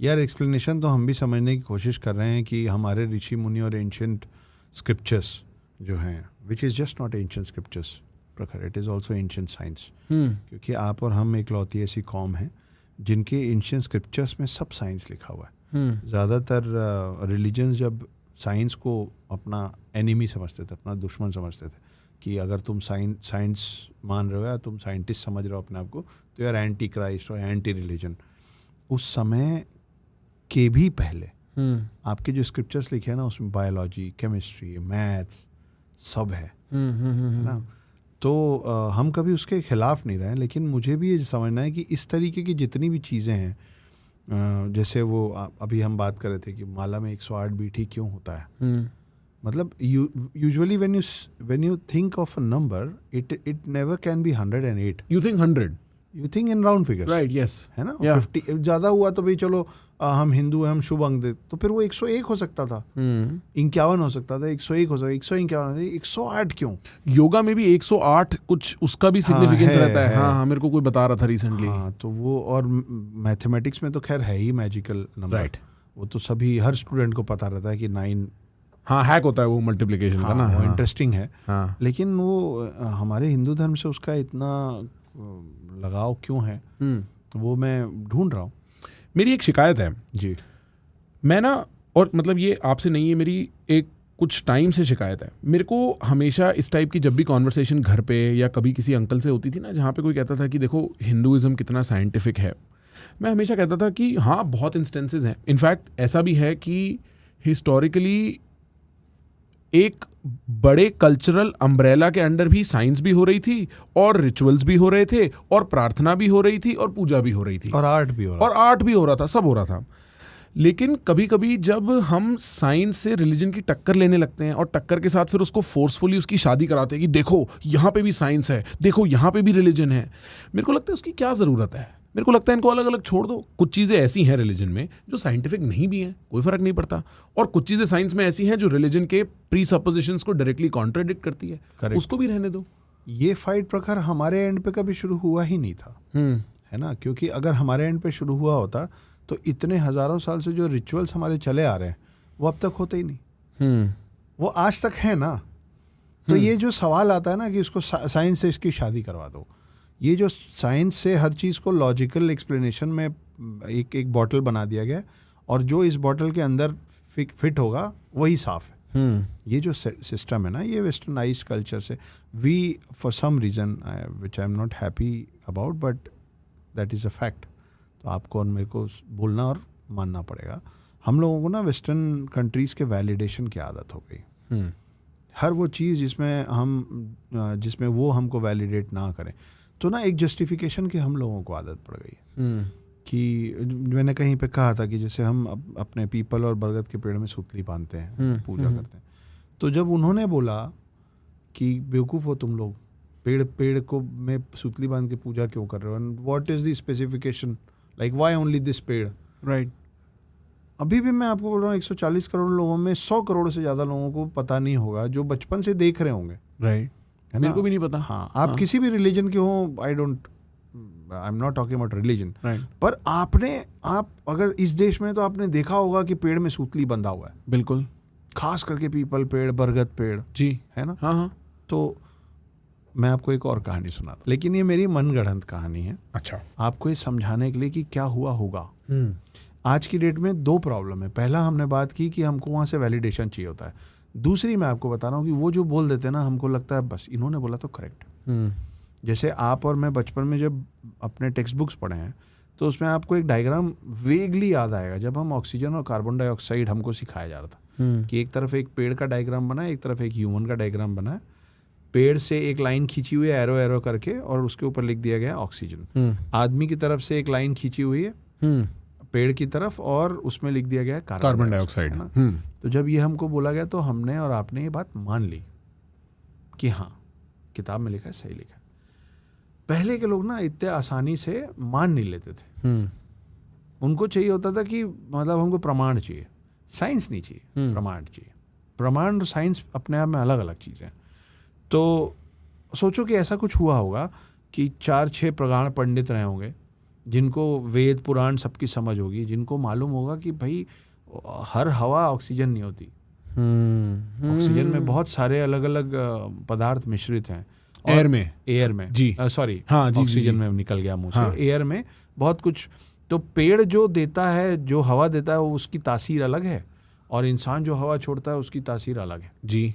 यार एक्सप्लेनेशन तो हम भी समझने की कोशिश कर रहे हैं कि हमारे ऋषि मुनि और एंशियंट स्क्रिप्चर्स जो हैं, which is just not ancient scriptures प्रखर, it is also ancient science. क्योंकि आप और हम एक लौती ऐसी कौम है जिनके एंशियंट स्क्रिप्चर्स में सब साइंस लिखा हुआ है। ज़्यादातर रिलीजन्स जब साइंस को अपना एनिमी समझते थे, अपना दुश्मन समझते थे, कि अगर तुम साइंस मान रहे हो या तुम साइंटिस्ट समझ रहे हो अपने आप को, तो यार एंटी क्राइस्ट और एंटी रिलीजन। उस समय के भी पहले आपके जो स्क्रिप्चर्स लिखे हैं ना, उसमें बायोलॉजी, केमिस्ट्री, मैथ्स सब है ना। तो हम कभी उसके खिलाफ नहीं रहे, लेकिन मुझे भी ये समझना है कि इस तरीके की जितनी भी चीज़ें हैं, जैसे वो अभी हम बात कर रहे थे कि माला में 108 बीट ही क्यों होता है। मतलब usually when you think of a number, it never can be 108। You think 100, you think in round figures, right? Yes, है ना। 50 ज़्यादा हुआ तो भाई चलो हम हिंदू हैं, हम शुभ अंक दे, तो फिर वो 101 हो सकता था, 51 हो सकता था, 101 हो सकता, 151, 108 क्यों? योगा में भी 108 कुछ उसका भी सिग्निफिकेंस रहता है। हाँ, मेरे को कोई बता रहा था रिसेंटली। हाँ, तो वो, और मैथमेटिक्स में तो खैर है ही मैजिकल नंबर, राइट। वो तो सभी हर स्टूडेंट को पता रहता है कि 9, हाँ, हैक होता है वो मल्टीप्लिकेशन का ना। वो इंटरेस्टिंग है। हाँ। लेकिन वो हमारे हिंदू धर्म से उसका इतना लगाव क्यों है, वो मैं ढूंढ रहा हूँ। मेरी एक शिकायत है जी, मैं ना, और मतलब ये आपसे नहीं है, मेरी एक कुछ टाइम से शिकायत है। मेरे को हमेशा इस टाइप की जब भी कॉन्वर्सेशन घर पे या कभी किसी अंकल से होती थी ना, जहाँ पे कोई कहता था कि देखो हिंदुइज्म कितना साइंटिफिक है, मैं हमेशा कहता था कि हाँ, बहुत इंस्टेंसेस हैं। इनफैक्ट ऐसा भी है कि हिस्टोरिकली एक बड़े कल्चरल अम्ब्रेला के अंडर भी साइंस भी हो रही थी, और रिचुअल्स भी हो रहे थे, और प्रार्थना भी हो रही थी, और पूजा भी हो रही थी, और आर्ट भी हो रहा था, सब हो रहा था। लेकिन कभी कभी जब हम साइंस से रिलीजन की टक्कर लेने लगते हैं, और टक्कर के साथ फिर उसको फोर्सफुली उसकी शादी कराते हैं कि देखो यहाँ पे भी साइंस है, देखो यहाँ पे भी रिलीजन है, मेरे को लगता है उसकी क्या ज़रूरत है। मेरे को लगता है इनको अलग अलग छोड़ दो। कुछ चीज़ें ऐसी हैं रिलीजन में जो साइंटिफिक नहीं भी हैं, कोई फ़र्क नहीं पड़ता, और कुछ चीज़ें साइंस में ऐसी हैं जो रिलीजन के प्री सपोजिशंस को डायरेक्टली कॉन्ट्राडिक्ट करती है। Correct. उसको भी रहने दो। ये फाइट प्रखर हमारे एंड पे कभी शुरू हुआ ही नहीं था, है ना। क्योंकि अगर हमारे एंड पे शुरू हुआ होता तो इतने हज़ारों साल से जो रिचुअल्स हमारे चले आ रहे हैं वो अब तक होते ही नहीं, वो आज तक है ना। तो ये जो सवाल आता है ना कि इसको साइंस से इसकी शादी करवा दो, ये जो साइंस से हर चीज़ को लॉजिकल एक्सप्लेनेशन में एक बॉटल बना दिया गया, और जो इस बॉटल के अंदर फिट होगा वही साफ है। ये जो सिस्टम है ना, ये वेस्टर्नाइज्ड कल्चर से we for some reason which I am not happy about, but that is a fact. तो आपको और मेरे को बोलना और मानना पड़ेगा। हम लोगों को ना वेस्टर्न कंट्रीज़ के वैलिडेशन की आदत हो गई। हर वो चीज़ जिसमें वो हमको वैलिडेट ना करें, तो ना एक जस्टिफिकेशन की हम लोगों को आदत पड़ गई। कि मैंने कहीं पे कहा था कि जैसे हम अपने पीपल और बरगद के पेड़ में सूतली बांधते हैं, पूजा करते हैं, तो जब उन्होंने बोला कि बेवकूफ़ हो तुम लोग, पेड़ को में सूतली बांध के पूजा क्यों कर रहे हो, and what is the specification, like why only this पेड़, राइट। अभी भी मैं आपको बोल रहा हूँ 140 करोड़ लोगों में 100 करोड़ से ज़्यादा लोगों को पता नहीं होगा, जो बचपन से देख रहे होंगे, राइट, है ना। मेरे को भी नहीं पता। हाँ, आप किसी भी रिलीजन के हो, आई am not talking about religion, पर आप अगर इस देश में, तो आपने देखा होगा कि पेड़ में सूतली बंधा हुआ है। बिल्कुल, खास करके पीपल पेड़, बरगद पेड़, जी, है ना। हाँ। तो मैं आपको एक और कहानी सुनाता, लेकिन ये मेरी मनगढ़ंत कहानी है। अच्छा। आपको ये समझाने के लिए कि क्या हुआ होगा। आज की डेट में 2 प्रॉब्लम है। पहला, हमने बात की कि हमको वहाँ से वैलिडेशन चाहिए होता है। दूसरी, मैं आपको बता रहा हूँ कि वो जो बोल देते हैं ना, हमको लगता है बस इन्होंने बोला तो करेक्ट। जैसे आप और मैं बचपन में जब अपने टेक्स्ट बुक्स पढ़े हैं, तो उसमें आपको एक डायग्राम वेगली याद आएगा, जब हम ऑक्सीजन और कार्बन डाइऑक्साइड हमको सिखाया जा रहा था कि एक तरफ एक पेड़ का डायग्राम बना है, एक तरफ एक ह्यूमन का डायग्राम बना है, पेड़ से एक लाइन खींची हुई है एरो करके, और उसके ऊपर लिख दिया गया ऑक्सीजन। आदमी की तरफ से एक लाइन खींची हुई है पेड़ की तरफ, और उसमें लिख दिया गया कार्बन डाइऑक्साइड, है ना। तो जब ये हमको बोला गया, तो हमने और आपने ये बात मान ली कि हाँ, किताब में लिखा है, सही लिखा है। पहले के लोग ना इतने आसानी से मान नहीं लेते थे। उनको चाहिए होता था कि मतलब हमको प्रमाण चाहिए, साइंस नहीं चाहिए, प्रमाण चाहिए। प्रमाण और साइंस अपने आप में अलग अलग चीज़ें। तो सोचो कि ऐसा कुछ हुआ होगा कि 4-6 प्रगाढ़ पंडित रहे होंगे, जिनको वेद पुराण सबकी समझ होगी, जिनको मालूम होगा कि भाई हर हवा ऑक्सीजन नहीं होती, ऑक्सीजन में बहुत सारे अलग अलग पदार्थ मिश्रित हैं। एयर में जी, सॉरी, हाँ, जी, ऑक्सीजन जी, में निकल गया मुंह से। हाँ। एयर में बहुत कुछ, तो पेड़ जो देता है, जो हवा देता है, उसकी तासीर अलग है, और इंसान जो हवा छोड़ता है उसकी तासीर अलग है जी।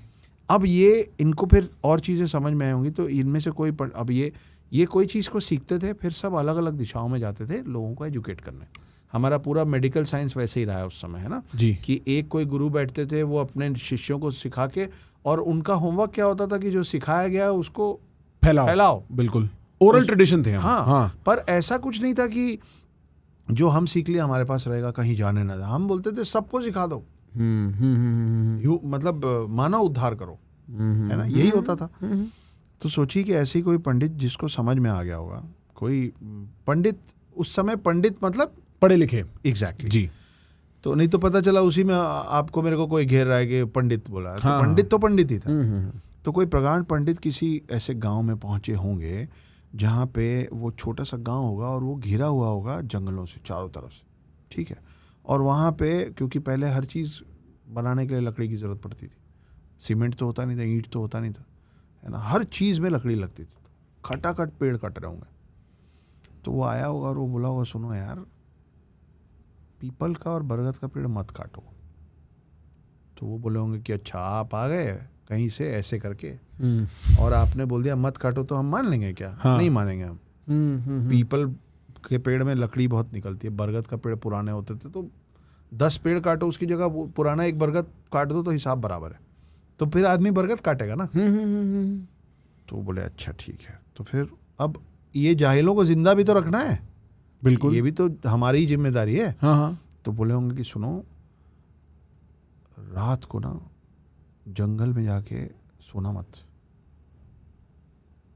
अब ये इनको फिर और चीज़ें समझ में आई होंगी, तो इनमें से कोई अब ये कोई चीज़ को सीखते थे, फिर सब अलग अलग दिशाओं में जाते थे लोगों को एजुकेट करने। हमारा पूरा मेडिकल साइंस वैसे ही रहा है उस समय, है ना जी, कि एक कोई गुरु बैठते थे, वो अपने शिष्यों को सिखा के, और उनका होमवर्क क्या होता था कि जो सिखाया गया उसको फैलाओ। बिल्कुल ओरल ट्रेडिशन थे हम। हाँ, पर ऐसा कुछ नहीं था कि जो हम सीख लिया हमारे पास रहेगा, कहीं जाने ना था। हम बोलते थे सबको सिखा दो, मतलब मानव उद्धार करो, है ना, यही होता था। तो सोचिए कि ऐसे ही कोई पंडित जिसको समझ में आ गया होगा, कोई पंडित, उस समय पंडित मतलब पढ़े लिखे, एग्जैक्टली जी। तो नहीं तो पता चला उसी में आपको मेरे को कोई घेर रहा है कि पंडित बोला है, तो पंडित तो पंडित ही था। तो कोई प्रगाढ़ पंडित किसी ऐसे गांव में पहुंचे होंगे जहाँ पे वो छोटा सा गांव होगा और वो घिरा हुआ होगा जंगलों से चारों तरफ से, ठीक है। और वहाँ पे क्योंकि पहले हर चीज़ बनाने के लिए लकड़ी की ज़रूरत पड़ती थी, सीमेंट तो होता नहीं था, ईंट तो होता नहीं था, है ना, हर चीज़ में लकड़ी लगती थी। तो खटाखट पेड़ कट रहे होंगे, तो वो आया होगा और वो बोला होगा, सुनो यार, पीपल का और बरगद का पेड़ मत काटो। तो वो बोले होंगे कि अच्छा आप आ गए कहीं से ऐसे करके और आपने बोल दिया मत काटो, तो हम मान लेंगे क्या? हाँ। नहीं मानेंगे हम। पीपल के पेड़ में लकड़ी बहुत निकलती है, बरगद का पेड़ पुराने होते थे, तो 10 पेड़ काटो उसकी जगह पुराना एक बरगद काट दो तो हिसाब बराबर है, तो फिर आदमी बरगद काटेगा ना। तो बोले अच्छा ठीक है। तो फिर अब ये जाहिलों को जिंदा भी तो रखना है, बिल्कुल, ये भी तो हमारी ही जिम्मेदारी है। हाँ। तो बोले होंगे कि सुनो, रात को ना जंगल में जाके सोना मत,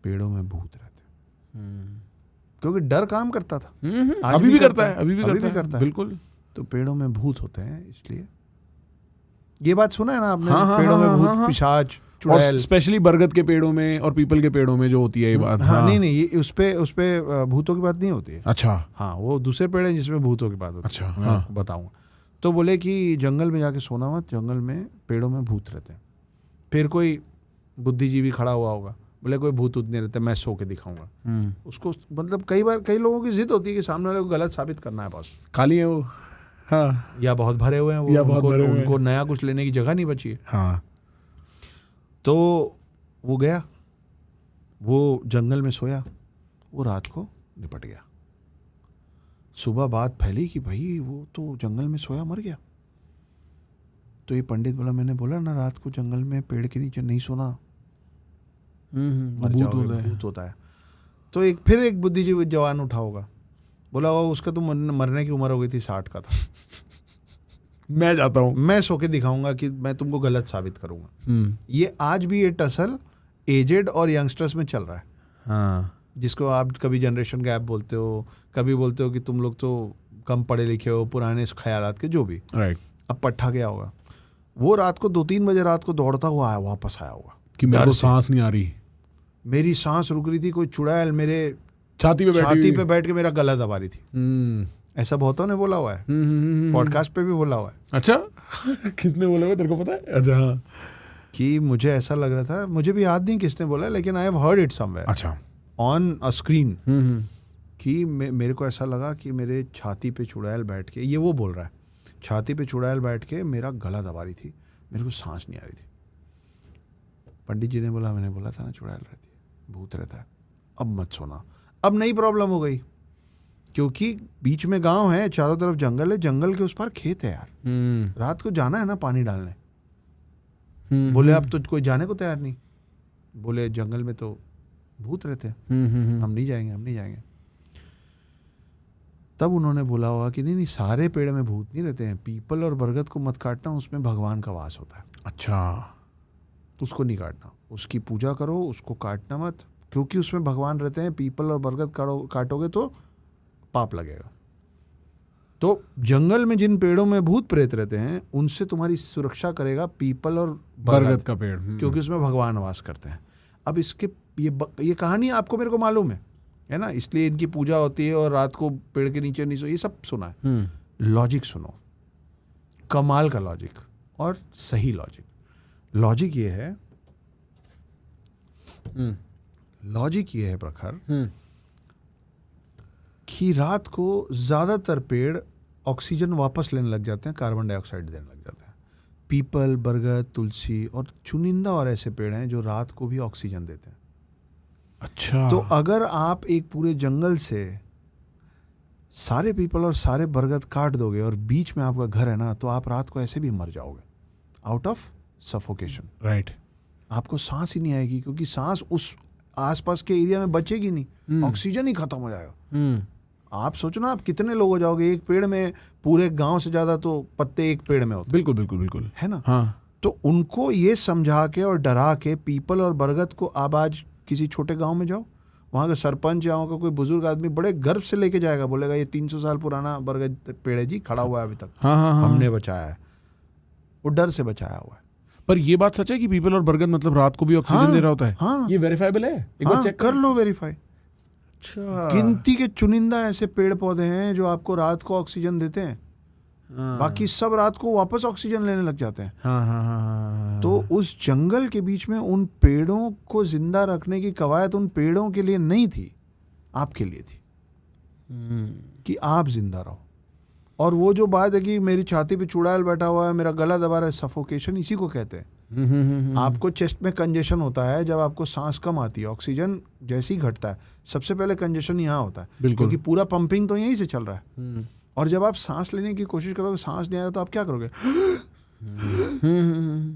पेड़ों में भूत रहते, क्योंकि डर काम करता था, आज अभी भी करता है, अभी भी करता है, बिल्कुल। तो पेड़ों में भूत होते हैं, इसलिए ये बात सुना है ना आपने, हाँ, पेड़ों में भूत, हाँ। पिशाच, और चुड़ैल, स्पेशली बरगद के पेड़ों में और पीपल के पेड़ों में जो होती है ये बात। हाँ, नहीं ये उस पे भूतों की बात नहीं होती है। अच्छा, हाँ, वो दूसरे पेड़ हैं जिसमें भूतों की बात होती है। अच्छा, मैं हाँ। आपको बताऊंगा। तो बोले कि जंगल में जाके सोना मत, जंगल में पेड़ों में भूत रहते हैं। फिर कोई बुद्धिजीवी खड़ा हुआ होगा, बोले कोई भूत उतने रहते, मैं सो के दिखाऊंगा उसको। मतलब कई बार कई लोगों की जिद होती है कि सामने वाले को गलत साबित करना है बस, खाली है वो, हाँ, या बहुत भरे हुए हैं वो, या बहुत भरे हुए हैं। उनको नया कुछ लेने की जगह नहीं बची है। हाँ। तो वो गया, वो जंगल में सोया, वो रात को निपट गया। सुबह बात फैली कि भाई वो तो जंगल में सोया मर गया। तो ये पंडित बोला, मैंने बोला ना रात को जंगल में पेड़ के नीचे नहीं सोना, मर जाओगे, भूत होता है। तो फिर एक बुद्धिजीवी जवान उठा होगा, बोला वो उसका तो मरने की उम्र हो गई थी, 60 का था, मैं जाता हूँ, मैं सो के दिखाऊंगा कि मैं तुमको गलत साबित करूंगा। ये आज भी ये टसल एजेड और यंगस्टर्स में चल रहा है। हाँ। जिसको आप कभी जनरेशन गैप बोलते हो, कभी बोलते हो कि तुम लोग तो कम पढ़े लिखे हो, पुराने ख्यालात के, जो भी। राइट। अब पट्टा गया होगा, वो रात को 2-3 बजे रात को दौड़ता हुआ आया, वापस आया होगा कि मेरे को सांस नहीं आ रही, मेरी सांस रुक रही थी, कोई चुड़ैल मेरे छाती पे बैठ के मेरा गला दबा रही थी। ऐसा बहुतों ने बोला हुआ है, पॉडकास्ट पे भी बोला हुआ है। अच्छा, किसने बोला हुआ तेरे को पता है? अच्छा, हाँ, कि मुझे ऐसा लग रहा था, मुझे भी याद नहीं किसने बोला, लेकिन I have heard it somewhere, अच्छा, ऑन अ स्क्रीन, कि मेरे को ऐसा लगा कि मेरे छाती पे चुड़ैल बैठ के, ये वो बोल रहा है, छाती पे चुड़ैल बैठ के मेरा गला दबा रही थी, मेरे को सांस नहीं आ रही थी। पंडित जी ने बोला, मैंने बोला था ना चुड़ैल रहती है, भूत रहता है, अब मत सोना। अब नई प्रॉब्लम हो गई, क्योंकि बीच में गांव है, चारों तरफ जंगल है, जंगल के उस पार खेत है यार, रात को जाना है ना पानी डालने। बोले अब तो कोई जाने को तैयार नहीं, बोले जंगल में तो भूत रहते हैं, हम नहीं जाएंगे, हम नहीं जाएंगे। तब उन्होंने बोला होगा कि नहीं, सारे पेड़ में भूत नहीं रहते हैं, पीपल और बरगद को मत काटना, उसमें भगवान का वास होता है। अच्छा, उसको नहीं काटना, उसकी पूजा करो, उसको काटना मत, क्योंकि उसमें भगवान रहते हैं। पीपल और बरगद काटोगे तो पाप लगेगा। तो जंगल में जिन पेड़ों में भूत प्रेत रहते हैं, उनसे तुम्हारी सुरक्षा करेगा पीपल और बरगद का पेड़, क्योंकि उसमें भगवान वास करते हैं। अब इसके ये कहानी आपको मेरे को मालूम है, है ना, इसलिए इनकी पूजा होती है और रात को पेड़ के नीचे नहीं सो, ये सब सुना है। लॉजिक सुनो, कमाल का लॉजिक और सही लॉजिक। लॉजिक ये है, लॉजिक ये है प्रखर कि रात को ज्यादातर पेड़ ऑक्सीजन वापस लेने लग जाते हैं, कार्बन डाइऑक्साइड देने लग जाते हैं। पीपल, बरगद, तुलसी और चुनिंदा और ऐसे पेड़ हैं जो रात को भी ऑक्सीजन देते हैं। अच्छा। तो अगर आप एक पूरे जंगल से सारे पीपल और सारे बरगद काट दोगे और बीच में आपका घर है ना, तो आप रात को ऐसे भी मर जाओगे आउट ऑफ सफोकेशन। राइट। आपको सांस ही नहीं आएगी, क्योंकि सांस उस आसपास के एरिया में बचेगी नहीं, ऑक्सीजन ही खत्म हो जाएगा। आप सोचो ना, आप कितने लोग हो जाओगे एक पेड़ में, पूरे गांव से ज्यादा तो पत्ते एक पेड़ में होते। बिल्कुल बिल्कुल बिल्कुल, है ना। हाँ। तो उनको ये समझा के और डरा के, पीपल और बरगद को, आप आज किसी छोटे गांव में जाओ, वहाँ का सरपंच या वहाँ का कोई बुजुर्ग आदमी बड़े गर्व से लेके जाएगा, बोलेगा ये 300 साल पुराना बरगद पेड़ है जी, खड़ा हुआ है अभी तक। हाँ, हमने बचाया है, वो डर से बचाया हुआ है। पर ये बात सच है कि पीपल और बरगद मतलब रात को भी ऑक्सीजन दे रहा होता है? हाँ, ये वेरीफाइबल है? एक बार चेक कर लो, वेरीफाई। अच्छा। गिनती के चुनिंदा ऐसे पेड़ पौधे हैं जो आपको रात को ऑक्सीजन देते हैं, बाकी सब रात को वापस ऑक्सीजन लेने लग जाते हैं। हाँ। तो उस जंगल के बीच में उन पेड़ों को जिंदा रखने की कवायद उन पेड़ों के लिए नहीं थी, आपके लिए थी, कि आप जिंदा रहो। और वो जो बात है कि मेरी छाती पे चुड़ैल बैठा हुआ है, मेरा गला दबा रहा है, सफोकेशन इसी को कहते हैं। आपको चेस्ट में कंजेशन होता है जब आपको सांस कम आती है, ऑक्सीजन जैसे ही घटता है सबसे पहले कंजेशन यहाँ होता है, क्योंकि पूरा पंपिंग तो यहीं से चल रहा है। और जब आप सांस लेने की कोशिश करोगे, सांस नहीं आएगा, तो आप क्या करोगे?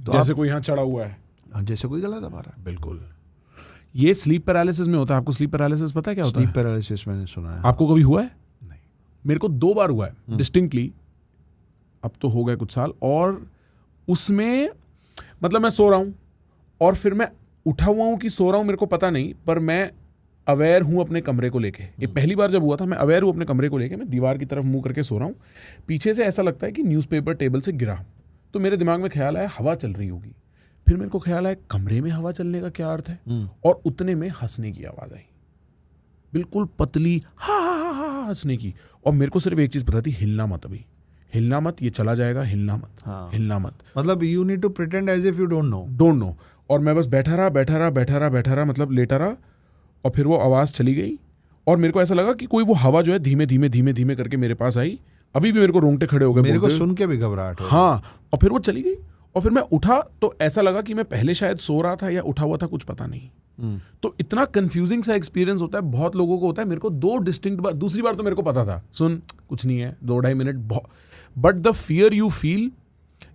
तो जैसे कोई यहाँ चढ़ा हुआ है, जैसे कोई गला दबा रहा है। बिल्कुल। ये स्लीप पैरालिसिस में होता है। आपको स्लीप पैरालिसिस पता है क्या होता है? स्लीप पैरालिसिस मैंने सुना है। आपको कभी हुआ है? नहीं। मेरे को 2 बार हुआ है डिस्टिंक्टली, अब तो हो गए कुछ साल। और उसमें मतलब मैं सो रहा हूँ और फिर मैं उठा हुआ हूँ कि सो रहा हूँ, मेरे को पता नहीं, पर मैं अवेयर हूँ अपने कमरे को लेके। ये पहली बार जब हुआ था, मैं अवेयर हूँ अपने कमरे को लेके, मैं दीवार की तरफ मुंह करके सो रहा हूँ, पीछे से ऐसा लगता है कि न्यूज़पेपर टेबल से गिरा। तो मेरे दिमाग में ख्याल आया हवा चल रही होगी। फिर मेरे को ख्याल आया कमरे में हवा चलने का क्या अर्थ है, और उतने में हंसने की आवाज़ आई, बिल्कुल पतली, हा हंसने की। और मेरे को सिर्फ एक चीज़ पता थी, हिलना मत, अभी हिलना मत, ये चला जाएगा, हिलना मत। हिलना मत, मतलब you need to pretend as if you don't know. और मैं बस बैठा रहा, मतलब लेटा रहा। और फिर वो आवाज़ चली गई और मेरे को ऐसा लगा कि कोई वो हवा जो है धीमे धीमे करके मेरे पास आई। अभी भी मेरे को रोंगटे खड़े हो गए, मेरे को सुन के भी घबराहट हो। हाँ। और फिर वो चली गई और फिर मैं उठा तो ऐसा लगा कि मैं पहले शायद सो रहा था या उठा हुआ था, कुछ पता नहीं। तो इतना कंफ्यूजिंग सा एक्सपीरियंस होता है, बहुत लोगों को होता है। मेरे को 2 डिस्टिंक्ट बार, दूसरी बार तो मेरे को पता था, सुन कुछ नहीं है, 2-2.5 minute, but the fear you feel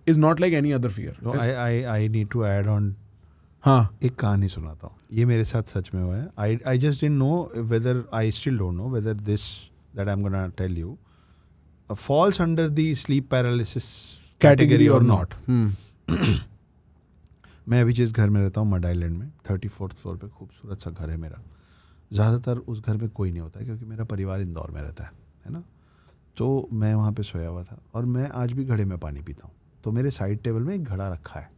is not like any other fear. I need to add on. हाँ, एक कहानी सुनाता हूँ, ये मेरे साथ सच में हुआ है। I just didn't know whether, I still don't know whether this that I am gonna tell you falls under the sleep paralysis category और नॉट। मैं अभी जिस घर में रहता हूँ, मड आइलैंड में 34th फ्लोर पे खूबसूरत सा घर है मेरा। ज़्यादातर उस घर में कोई नहीं होता है, क्योंकि मेरा परिवार इंदौर में रहता है ना। तो मैं वहाँ पे सोया हुआ था और मैं आज भी घड़े में पानी पीता हूँ। तो मेरे साइड टेबल में एक घड़ा रखा है।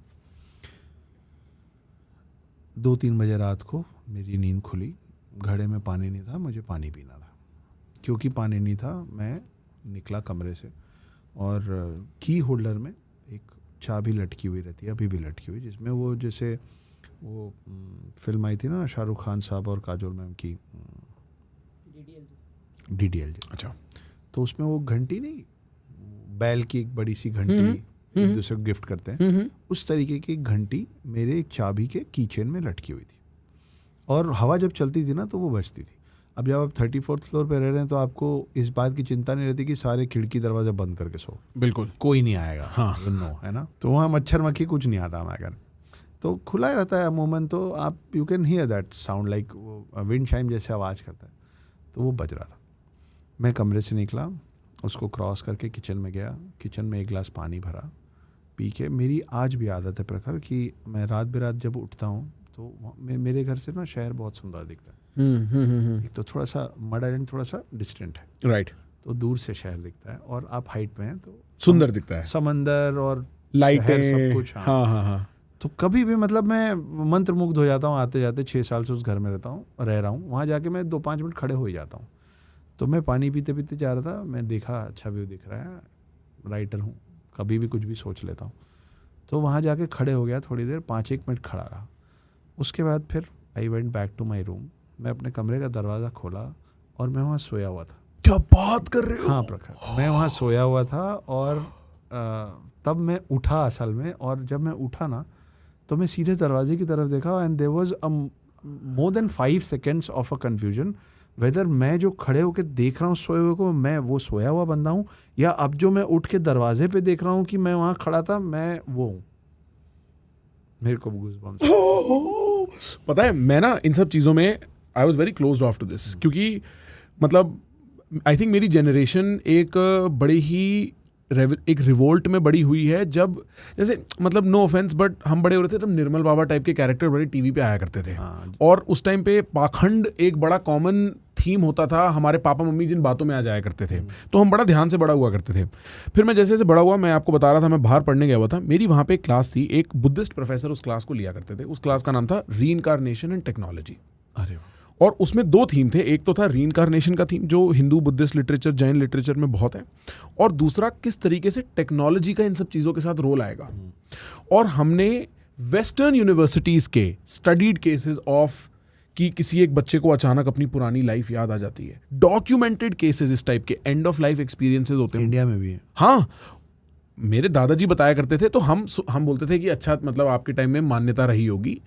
2-3 बजे रात को मेरी नींद खुली, घड़े में पानी नहीं था, मुझे पानी पीना था। क्योंकि पानी नहीं था, मैं निकला कमरे से और की होल्डर में एक चाबी लटकी हुई रहती है, अभी भी लटकी हुई, जिसमें वो जैसे वो फिल्म आई थी ना शाहरुख खान साहब और काजोल मैम की, DDLJ। अच्छा। तो उसमें वो घंटी नहीं, बैल की एक बड़ी सी घंटी एक दूसरे को गिफ्ट करते हैं, उस तरीके की घंटी मेरे एक चाबी के कीचेन में लटकी हुई थी। और हवा जब चलती थी ना तो वो बजती थी। अब जब आप 34th फ्लोर पे रह रहे हैं तो आपको इस बात की चिंता नहीं रहती कि सारे खिड़की दरवाजा बंद करके सो, बिल्कुल कोई नहीं आएगा। हाँ, नो, है ना। तो वहाँ मच्छर मक्खी कुछ नहीं आता हमारे घर, तो खुला ही रहता है अमूमन। तो आप you can hear that sound like wind chime जैसे आवाज़ करता है। तो वो बज रहा था। मैं कमरे से निकला, उसको क्रॉस करके किचन में गया, किचन में 1 गिलास पानी भरा, पी के। मेरी आज भी आदत है प्रखर कि मैं रात बेरात जब उठता हूँ तो मेरे घर से ना शहर बहुत सुंदर दिखता है। एक तो थोड़ा सा मड आइलैंड थोड़ा सा डिस्टेंट है, राइट, तो दूर से शहर दिखता है, और आप हाइट पे हैं तो सुंदर दिखता है, समंदर और लाइटें, सब कुछ। हाँ। तो कभी भी मतलब मैं मंत्रमुग्ध हो जाता हूँ, आते जाते 6 साल से उस घर में रह रहा हूँ, वहाँ जाके मैं 2-5 मिनट खड़े हो ही जाता हूँ। तो मैं पानी पीते पीते जा रहा था, मैं देखा अच्छा व्यू दिख रहा है, राइटर हूँ, कभी भी कुछ भी सोच लेता हूँ। तो वहाँ जाके खड़े हो गया, थोड़ी देर 5-1 मिनट खड़ा रहा। उसके बाद फिर I went back to my room. मैं अपने कमरे का दरवाज़ा खोला और मैं वहाँ सोया हुआ था। क्या बात कर रहे हो? हाँ प्रखर, मैं वहाँ सोया हुआ था और तब मैं उठा असल में, और जब मैं उठा ना तो मैं सीधे दरवाजे की तरफ देखा and there was more than 5 seconds of a confusion whether मैं जो खड़े होकर देख रहा हूँ सोए हुए को, मैं वो सोया हुआ बंदा हूँ, या अब जो मैं उठ के दरवाजे पे देख रहा हूँ कि मैं वहाँ खड़ा था, मैं वो हूँ। मेरे को गूज़बम्प्स। पता है मैं ना इन सब चीज़ों में I was very closed off to this, क्योंकि मतलब आई थिंक मेरी जनरेशन एक बड़ी ही एक रिवोल्ट में बड़ी हुई है, जब जैसे मतलब नो ऑफेंस बट हम बड़े हो रहे थे तब निर्मल बाबा टाइप के कैरेक्टर बड़े टीवी पे आया करते थे। और उस टाइम पे पाखंड एक बड़ा कॉमन थीम होता था, हमारे पापा मम्मी जिन बातों में आ जाया करते थे, तो हम बड़ा ध्यान से बड़ा हुआ करते थे। फिर मैं जैसे जैसे बड़ा हुआ, मैं आपको बता रहा था मैं बाहर पढ़ने गया हुआ था, मेरी वहाँ पे एक क्लास थी, एक बुद्धिस्ट प्रोफेसर उस क्लास को लिया करते थे। उस क्लास का नाम था रीइंकार्नेशन एंड टेक्नोलॉजी। अरे और उसमें 2 थीम थे, एक तो था रीइंकार्नेशन का थीम जो Hindu Buddhist literature Jain literature में बहुत है, और दूसरा किस तरीके से टेक्नोलॉजी का इन सब चीज़ों के साथ रोल आएगा। और हमने वेस्टर्न यूनिवर्सिटीज़ के स्टडीड केसेस ऑफ कि किसी एक बच्चे को अचानक अपनी पुरानी लाइफ याद आ जाती है, डॉक्यूमेंटेड केसेस इस टाइप के एंड ऑफ लाइफ एक्सपीरियंसेस होते हैं, इंडिया में भी है। हाँ, मेरे दादाजी बताया करते थे, तो हम बोलते थे कि अच्छा मतलब आपके टाइम में मान्यता रही होगी।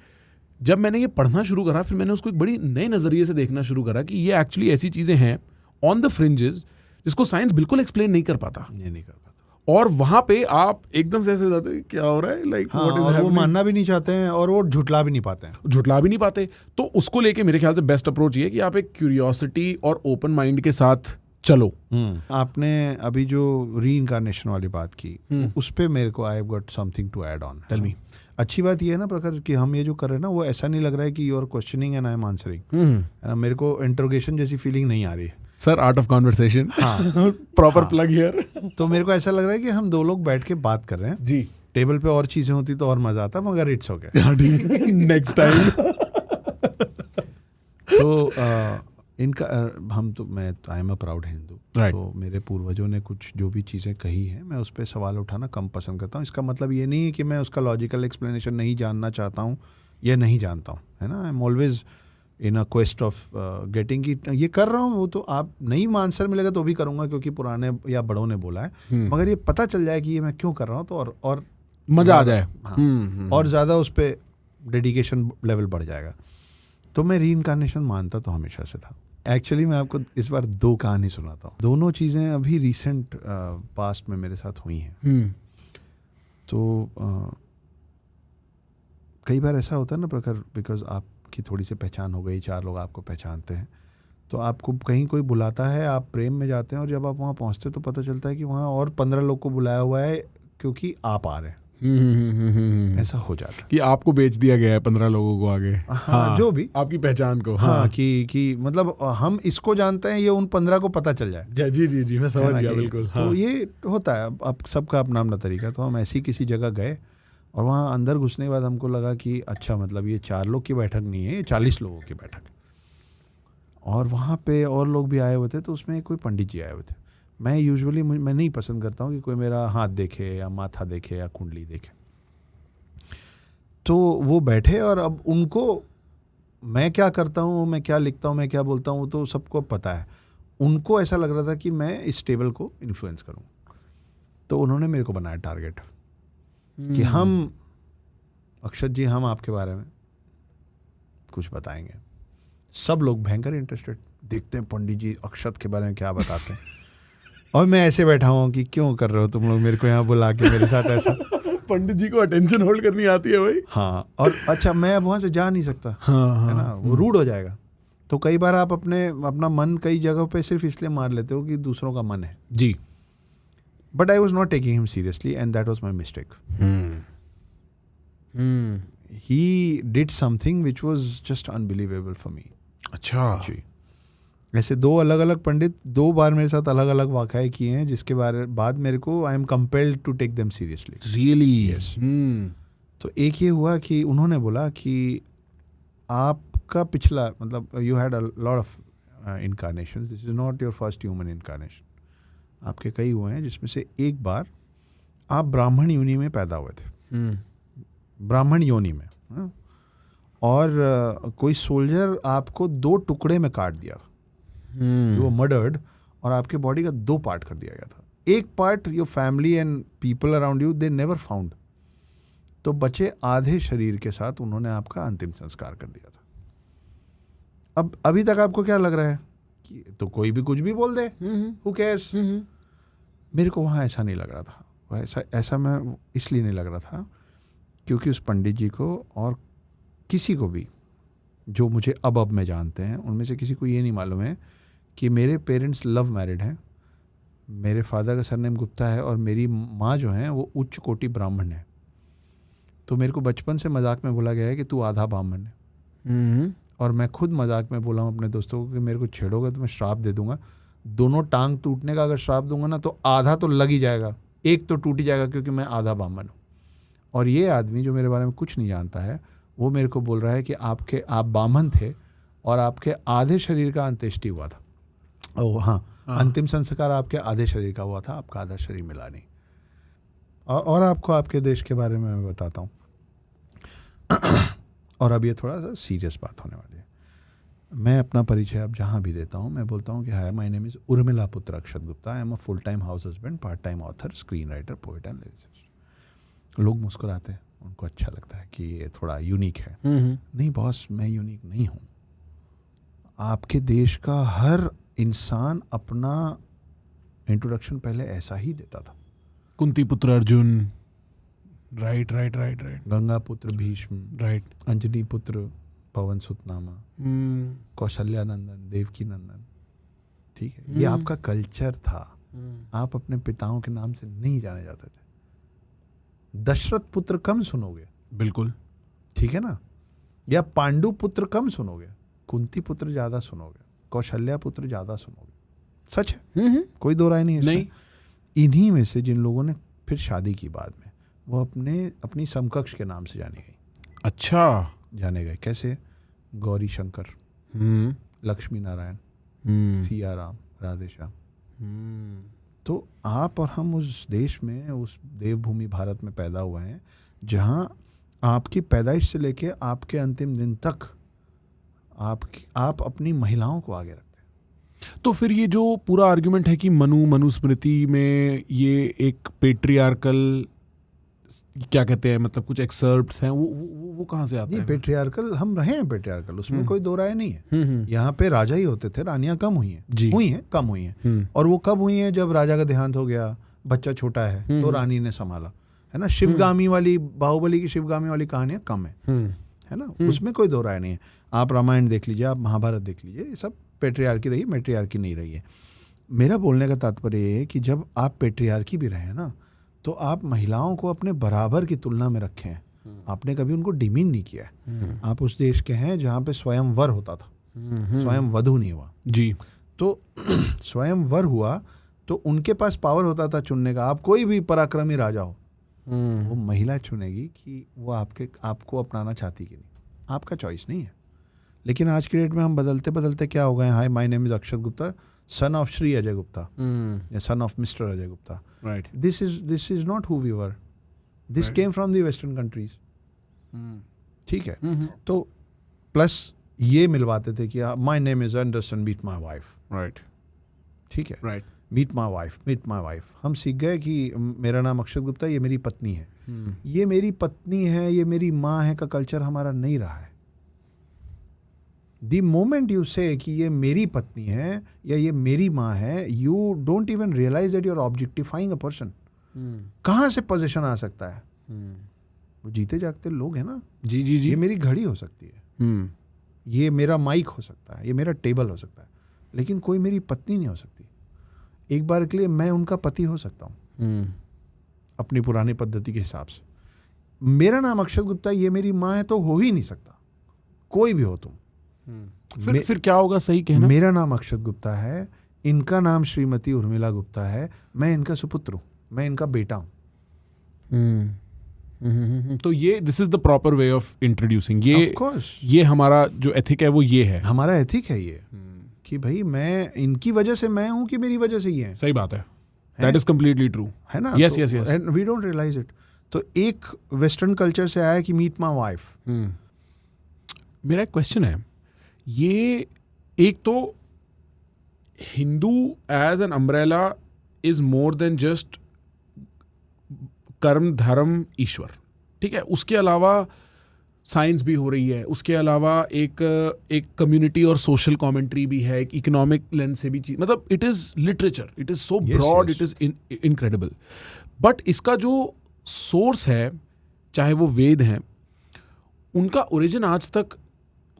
जब मैंने ये पढ़ना शुरू करा, फिर मैंने उसको एक बड़ी नए नज़रिए से देखना शुरू करा कि ये एक्चुअली ऐसी चीज़ें हैं ऑन द फ्रिंजेस जिसको साइंस बिल्कुल एक्सप्लेन नहीं कर पाता। नहीं कर पाता। और वहाँ पे आप एकदम से ऐसे हो जाते हैं क्या हो रहा है, लाइक व्हाट इज हैपनिंग, वो मानना भी नहीं चाहते हैं और वो झुटला भी नहीं पाते हैं। झुटला भी नहीं पाते। तो उसको लेके मेरे ख्याल से बेस्ट अप्रोच ये है कि आप एक क्यूरियोसिटी और ओपन माइंड के साथ चलो। आपने अभी जो रीइंकार्नेशन वाली बात की, उस पे मेरे को I have got something to add on. Tell me. अच्छी बात ये है ना प्रखर कि हम ये जो कर रहे हैं ना, वो ऐसा नहीं लग रहा है कि you are questioning and I am answering. मेरे को इंट्रोगेशन जैसी फीलिंग नहीं आ रही है। सर आर्ट ऑफ कॉन्वर्सेशन, हाँ प्रॉपर प्लग हियर। तो मेरे को ऐसा लग रहा है कि हम 2 लोग बैठ के बात कर रहे हैं जी। टेबल पे और चीजें होती तो और मजा आता, मगर इट्स ओके, नेक्स्ट टाइम। तो इनका हम तो मैं आई एम अ प्राउड हिंदू, तो मेरे पूर्वजों ने कुछ जो भी चीज़ें कही हैं मैं उस पर सवाल उठाना कम पसंद करता हूँ। इसका मतलब ये नहीं है कि मैं उसका लॉजिकल एक्सप्लेनेशन नहीं जानना चाहता हूँ या नहीं जानता हूँ, है ना। I am always in a quest of getting की ये कर रहा हूँ, वो तो आप नहीं आंसर मिलेगा तो भी करूँगा क्योंकि पुराने या बड़ों ने बोला है, मगर ये पता चल जाए कि ये मैं क्यों कर रहा हूँ तो और मज़ा आ जाए। हाँ, और ज़्यादा उस पर डेडिकेशन लेवल बढ़ जाएगा। तो मैं रीइंकार्नेशन मानता तो हमेशा से था। एक्चुअली मैं आपको इस बार 2 कहानी सुनाता हूँ। दोनों चीज़ें अभी रिसेंट पास्ट में मेरे साथ हुई हैं। तो कई बार ऐसा होता है ना प्रखर, बिकॉज आपकी थोड़ी सी पहचान हो गई, 4 लोग आपको पहचानते हैं, तो आपको कहीं कोई बुलाता है, आप प्रेम में जाते हैं, और जब आप वहाँ पहुँचते तो पता चलता है कि वहाँ और 15 लोग को बुलाया हुआ है क्योंकि आप आ रहे हैं। ऐसा हो जाता है कि आपको बेच दिया गया है 15 लोगों को आगे। हाँ, जो भी आपकी पहचान को। हाँ, कि मतलब हम इसको जानते हैं, ये उन 15 को पता चल जाए। जी मैं समझ गया बिल्कुल। तो ये होता है, अब सबका अपना अपना तरीका। तो हम ऐसी किसी जगह गए और वहाँ अंदर घुसने के बाद हमको लगा कि अच्छा मतलब ये 4 लोग की बैठक नहीं है, ये 40 लोगों की बैठक है। और वहाँ पे और लोग भी आए हुए थे, तो उसमें कोई पंडित जी आए हुए थे। मैं यूजुअली मैं नहीं पसंद करता हूँ कि कोई मेरा हाथ देखे या माथा देखे या कुंडली देखे। तो वो बैठे और अब उनको मैं क्या करता हूँ, मैं क्या लिखता हूँ, मैं क्या बोलता हूँ, तो सबको पता है। उनको ऐसा लग रहा था कि मैं इस टेबल को इन्फ्लुएंस करूँ, तो उन्होंने मेरे को बनाया टारगेट कि हम अक्षत जी, हम आपके बारे में कुछ बताएंगे। सब लोग भयंकर इंटरेस्टेड, देखते हैं पंडित जी अक्षत के बारे में क्या बताते हैं। और मैं ऐसे बैठा हूँ कि क्यों कर रहे हो तुम लोग मेरे को यहाँ बुला के मेरे साथ ऐसा। पंडित जी को अटेंशन होल्ड करनी आती है भाई। हाँ, और अच्छा मैं वहाँ से जा नहीं सकता, है ना, वो रूड हो जाएगा। तो कई बार आप अपना मन कई जगहों पे सिर्फ इसलिए मार लेते हो कि दूसरों का मन है जी। But I was not taking him seriously and that was my mistake. He did something which was just unbelievable for me. अच्छा जी। ऐसे 2 अलग अलग पंडित 2 बार मेरे साथ अलग अलग वाक़ये किए हैं, जिसके बाद मेरे को I am compelled to take them seriously. Really? Yes. तो एक ये हुआ कि उन्होंने बोला कि आपका पिछला मतलब you had a lot of incarnation, this is not your first human incarnation, आपके कई हुए हैं जिसमें से एक बार आप ब्राह्मण योनि में पैदा हुए थे, ब्राह्मण योनि में, हाँ? और कोई सोल्जर आपको 2 टुकड़े में काट दिया था, यू वर मर्डर्ड, और आपके बॉडी का 2 पार्ट कर दिया गया था। एक part your family and people around you they never found, तो बचे आधे शरीर के साथ उन्होंने आपका अंतिम संस्कार कर दिया था। अब अभी तक आपको क्या लग रहा है कि तो कोई भी कुछ भी बोल दे, हु केयर्स। मेरे को वहाँ ऐसा नहीं लग रहा था, ऐसा मैं इसलिए नहीं लग रहा था क्योंकि उस पंडित जी को और किसी को भी जो मुझे अब में जानते हैं उनमें से किसी को ये नहीं मालूम है कि मेरे पेरेंट्स लव मैरिड हैं। मेरे फादर का सरनेम गुप्ता है और मेरी माँ जो है वो उच्च कोटि ब्राह्मण है। तो मेरे को बचपन से मजाक में बोला गया है कि तू आधा ब्राह्मण है, और मैं खुद मजाक में बोला हूँ अपने दोस्तों को कि मेरे को छेड़ोगे तो मैं श्राप दे दूंगा, दोनों टांग टूटने का अगर श्राप दूंगा ना तो आधा तो लग ही जाएगा, एक तो टूट ही जाएगा क्योंकि मैं आधा ब्राह्मण हूँ। और ये आदमी जो मेरे बारे में कुछ नहीं जानता है वो मेरे को बोल रहा है कि आप ब्राह्मण थे और आपके आधे शरीर का अंत्येष्टि हुआ था। ओह हाँ, अंतिम संस्कार आपके आधे शरीर का हुआ था, आपका आधा शरीर मिला नहीं। और आपको आपके देश के बारे में मैं बताता हूँ और अब ये थोड़ा सा सीरियस बात होने वाली है। मैं अपना परिचय अब जहाँ भी देता हूँ मैं बोलता हूँ कि hi, my name is Urmila पुत्र Akshat Gupta, I am a full time house husband, part time author, screen writer, poet and lyricist. लोग मुस्कुराते हैं, उनको अच्छा लगता है कि ये थोड़ा यूनिक है। नहीं बॉस, मैं यूनिक नहीं हूँ। आपके देश का हर इंसान अपना इंट्रोडक्शन पहले ऐसा ही देता था। कुंती पुत्र अर्जुन, राइट, गंगा पुत्र भीष्म, राइट, अंजनी पुत्र पवन सुतनामा, कौशल्या नंदन, देवकी नंदन। ठीक है, ये आपका कल्चर था। आप अपने पिताओं के नाम से नहीं जाने जाते थे। दशरथ पुत्र कम सुनोगे, बिल्कुल, ठीक है ना, या पांडु पुत्र कम सुनोगे, कुंती पुत्र ज्यादा सुनोगे, कौशल्या पुत्र ज्यादा सुनोगे। सच है, कोई दो राय नहीं है नहीं। इन्हीं में से जिन लोगों ने फिर शादी की बाद में वो अपनी समकक्ष के नाम से जाने गई। अच्छा, जाने गए कैसे? गौरी शंकर, लक्ष्मी नारायण, सिया राम, राधे श्याम। तो आप और हम उस देश में, उस देवभूमि भारत में पैदा हुए हैं जहां आपकी पैदाइश से लेके आपके अंतिम दिन तक आप अपनी महिलाओं को आगे रखते हैं। तो फिर ये जो पूरा आर्ग्यूमेंट है कि मनुस्मृति में ये एक पेट्रियार्कल क्या कहते हैं, मतलब कुछ एक्सर्प्ट्स हैं, वो कहाँ से आते हैं? पेट्रियार्कल हम रहे हैं, पेट्रियार्कल, उसमें कोई दो राय नहीं है। यहाँ पे राजा ही होते थे, रानियां कम हुई हैं, कम हुई हैं। और वो कब हुई हैं? जब राजा का देहांत हो गया, बच्चा छोटा है, तो रानी ने संभाला, है ना। शिवगामी वाली, बाहुबली की शिवगामी वाली कहानियां कम है ना, उसमें कोई दो राय नहीं है। आप रामायण देख लीजिए, आप महाभारत देख लीजिए, ये सब पेट्रियार्की रही, मैट्रियार्की नहीं रही है। मेरा बोलने का तात्पर्य ये है कि जब आप पेट्रियार्की भी रहे ना, तो आप महिलाओं को अपने बराबर की तुलना में रखे हैं, आपने कभी उनको डिमीन नहीं किया है। आप उस देश के हैं जहाँ पे स्वयंवर होता था, स्वयं वधु नहीं हुआ जी। तो स्वयंवर हुआ तो उनके पास पावर होता था चुनने का। आप कोई भी पराक्रमी राजा हो, वो महिला चुनेगी कि वो आपको अपनाना चाहती कि नहीं, आपका चॉइस नहीं है। लेकिन आज के डेट में हम बदलते बदलते क्या हो गए, hi my name is Akshat Gupta, son of Shri Ajay Gupta या son of mister Ajay Gupta. Right, this is not who we were, this came from the western countries. ठीक है, तो प्लस ये मिलवाते थे कि my name is Anderson, meet my wife. Right, ठीक है, राइट, मीट माय वाइफ। हम सीख गए कि मेरा नाम अक्षत गुप्ता, ये मेरी पत्नी है, ये मेरी पत्नी है, ये मेरी माँ है का कल्चर हमारा नहीं रहा है। द मोमेंट यू से कि ये मेरी पत्नी है या ये मेरी माँ है, you don't even realise that you are objectifying a person. कहाँ से पोजीशन आ सकता है? वो जीते जागते लोग हैं ना। जी। ये मेरी घड़ी हो सकती है, ये मेरा माइक हो सकता है, ये मेरा टेबल हो सकता है, लेकिन कोई मेरी पत्नी नहीं हो सकती। एक बार के लिए मैं उनका पति हो सकता हूँ अपनी पुरानी पद्धति के हिसाब से। मेरा नाम अक्षत गुप्ता, ये मेरी माँ है, तो हो ही नहीं सकता, कोई भी हो तुम। फिर क्या होगा? सही कहना। मेरा नाम अक्षत गुप्ता है, इनका नाम श्रीमती उर्मिला गुप्ता है, मैं इनका सुपुत्र हूँ, मैं इनका बेटा हूँ। तो ये this is the proper way of introducing, ये ऑफ कोर्स ये हमारा जो एथिक है वो ये है। हमारा एथिक है ये कि भाई मैं इनकी वजह से मैं हूं कि मेरी वजह से ये है। सही बात है, दैट इज कंप्लीटली ट्रू, है ना? Yes yes yes. And we don't realise it. तो एक वेस्टर्न कल्चर से आया कि मीट माय वाइफ। मेरा एक क्वेश्चन है, ये एक तो Hindu as an umbrella is more than just karma dharma ईश्वर, ठीक है, उसके अलावा साइंस भी हो रही है, उसके अलावा एक कम्युनिटी और सोशल कमेंट्री भी है, एक इकोनॉमिक लेंस से भी चीज, मतलब it is literature, it is so broad, it is incredible. But इसका जो सोर्स है, चाहे वो वेद हैं, उनका ओरिजिन आज तक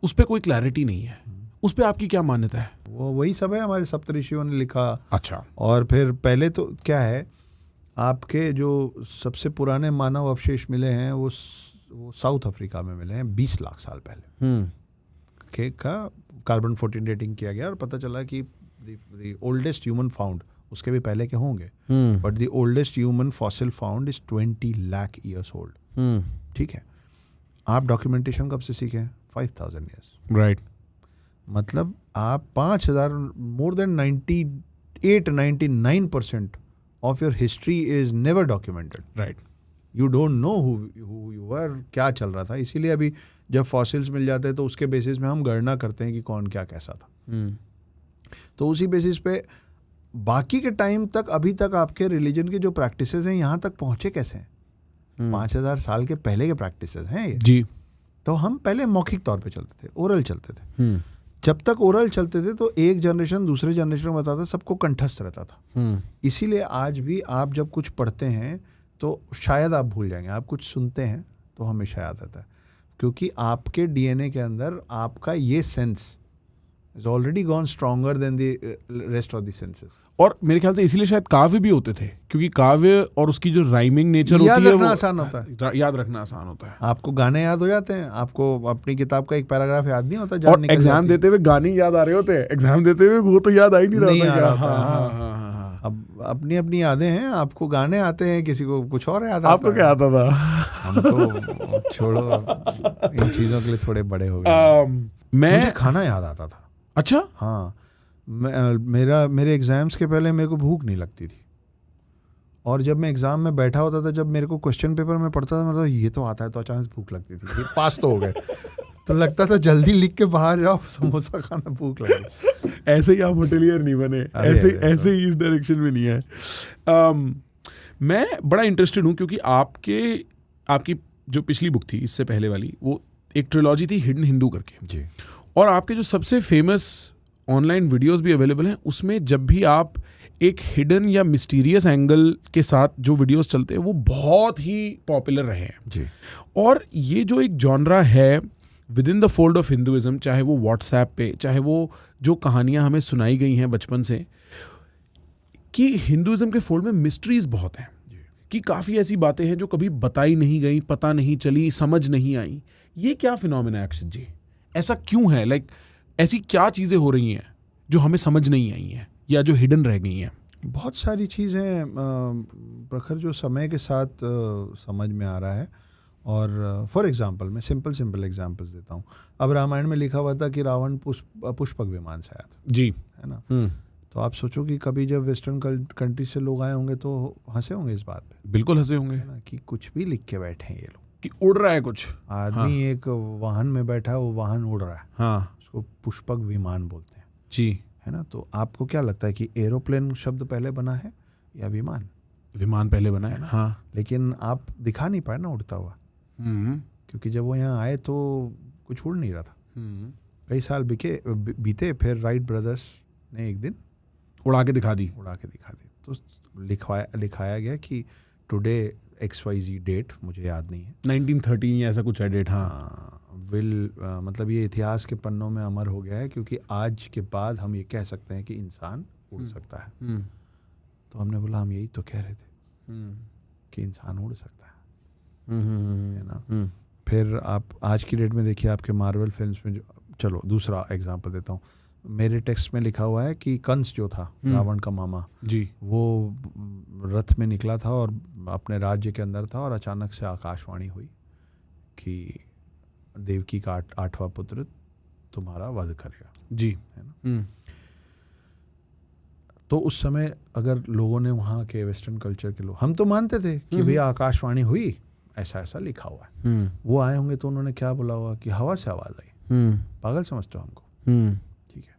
उस पर कोई क्लैरिटी नहीं है। उस पर आपकी क्या मान्यता है? वो वही सब है हमारे सप्तऋषियों ने लिखा। अच्छा। और फिर पहले तो क्या है, आपके जो सबसे पुराने मानव अवशेष मिले हैं वो साउथ अफ्रीका में मिले हैं 20 लाख साल पहले का कार्बन 14 डेटिंग किया गया और पता चला कि द ओल्डेस्ट ह्यूमन फाउंड, उसके भी पहले के होंगे, but the oldest human fossil found is 20 lakh years old. ठीक है, आप डॉक्यूमेंटेशन कब से सीखे? 5000 ईयर्स, राइट। मतलब आप 5000, more than 98-99% of your history is never documented. Right. You don't know who you were, क्या चल रहा था। इसीलिए अभी जब फॉसिल्स मिल जाते हैं तो उसके बेसिस में हम गणना करते हैं कि कौन क्या कैसा था। तो उसी बेसिस पे बाकी के टाइम तक, अभी तक आपके रिलीजन के जो प्रैक्टिसेस हैं यहाँ तक पहुँचे कैसे हैं? 5000 साल के पहले के प्रैक्टिसेस हैं ये जी। तो हम पहले मौखिक तौर पे चलते थे, ओरल चलते थे। जब तक ओरल चलते थे तो एक जनरेशन दूसरे जनरेशन को बताता, सबको कंठस्थ रहता था। इसीलिए आज भी आप जब कुछ पढ़ते हैं तो शायद आप भूल जाएंगे, आप कुछ सुनते हैं तो हमेशा याद आता है, क्योंकि आपके डीएनए के अंदर आपका ये sense is already gone stronger than the rest of the senses. और मेरे ख्याल से इसीलिए शायद काव्य भी होते थे, क्योंकि काव्य और उसकी जो राइमिंग नेचर होती है, याद रखना आसान होता है। याद रखना आसान होता है। आपको गाने याद हो जाते हैं, आपको अपनी किताब का एक पैराग्राफ याद नहीं होता, और एग्जाम देते हुए गाने याद आ रहे होते हैं, एग्जाम देते हुए वो तो याद आ ही नहीं रहा था। अब अपनी अपनी यादें हैं, आपको गाने आते हैं, किसी को कुछ और याद आता है। आपको क्या आता था? हमको छोड़ो, इन चीजों के लिए थोड़े बड़े हो गए। मुझे खाना याद आता था। अच्छा। हाँ, मेरे एग्जाम्स के पहले मेरे को भूख नहीं लगती थी, और जब मैं एग्जाम में बैठा होता था, जब मेरे को क्वेश्चन पेपर में पढ़ता था, मतलब ये तो आता है, तो अचानक भूख लगती थी, ये पास तो हो गए। तो लगता था जल्दी लिख के बाहर जाओ, समोसा खाना, भूख लगी। ऐसे ही आप होटेलियर नहीं बने, ऐसे ही इस डायरेक्शन में नहीं है। मैं बड़ा इंटरेस्टेड हूँ क्योंकि आपकी जो पिछली बुक थी इससे पहले वाली, वो एक ट्रिलॉजी थी हिडन हिंदू करके जी, और आपके जो सबसे फेमस ऑनलाइन वीडियोस भी अवेलेबल हैं, उसमें जब भी आप एक हिडन या मिस्टीरियस एंगल के साथ जो वीडियोस चलते हैं वो बहुत ही पॉपुलर रहे हैं जी। और ये जो एक जॉनरा है with in the fold of Hinduism, चाहे वो व्हाट्सएप पे, चाहे वो जो कहानियाँ हमें सुनाई गई हैं बचपन से, कि हिंदुइज्म के फोल्ड में मिस्ट्रीज बहुत हैं, कि काफ़ी ऐसी बातें हैं जो कभी बताई नहीं गई, पता नहीं चली, समझ नहीं आई। ये क्या फिनोमेना है अक्षत जी? ऐसा क्यों है? ऐसी क्या चीज़ें हो रही हैं जो हमें समझ नहीं आई हैं या जो हिडन रह गई हैं? बहुत सारी चीज़ें प्रखर जो समय के साथ समझ में आ रहा है। और फॉर एग्जांपल मैं सिंपल एग्जांपल्स देता हूँ। अब रामायण में लिखा हुआ था कि रावण पुष्पक विमान से आया था, जी, है ना? तो आप सोचो कि कभी जब वेस्टर्न कंट्री से लोग आए होंगे तो हंसे होंगे इस बात पे। बिल्कुल हंसे होंगे, है ना, कि कुछ भी लिख के बैठे हैं ये लोग, कि उड़ रहा है कुछ आदमी। एक वाहन में बैठा है, वो वाहन उड़ रहा है, हाँ, उसको पुष्पक विमान बोलते हैं जी, है ना? तो आपको क्या लगता है कि एरोप्लेन शब्द पहले बना है या विमान? विमान पहले बना है, हाँ। लेकिन आप दिखा नहीं पाए ना उड़ता हुआ, क्योंकि जब वो यहाँ आए तो कुछ उड़ नहीं रहा था। कई साल बीते, फिर राइट ब्रदर्स ने एक दिन उड़ा के दिखा दी। तो लिखाया गया कि टुडे XYZ डेट, मुझे याद नहीं है, 1913 या ऐसा कुछ है डेट, हाँ। मतलब ये इतिहास के पन्नों में अमर हो गया है, क्योंकि आज के बाद हम ये कह सकते हैं कि इंसान उड़ सकता है। तो हमने बोला हम यही तो कह रहे थे कि इंसान उड़ सकता है ना? फिर आप आज की डेट में देखिए, आपके मार्वल फिल्म्स में जो, चलो दूसरा एग्जांपल देता हूँ, मेरे टेक्स्ट में लिखा हुआ है कि कंस जो था रावण का मामा जी, वो रथ में निकला था और अपने राज्य के अंदर था और अचानक से आकाशवाणी हुई कि देवकी का 8वां पुत्र तुम्हारा वध करेगा, जी, है ना। तो उस समय अगर लोगों ने वहाँ के वेस्टर्न कल्चर के लोग, हम तो मानते थे कि भैया आकाशवाणी हुई, ऐसा ऐसा लिखा हुआ है, वो आए होंगे तो उन्होंने क्या बोला होगा कि हवा से आवाज़ आई, पागल समझते हो हमको, ठीक है।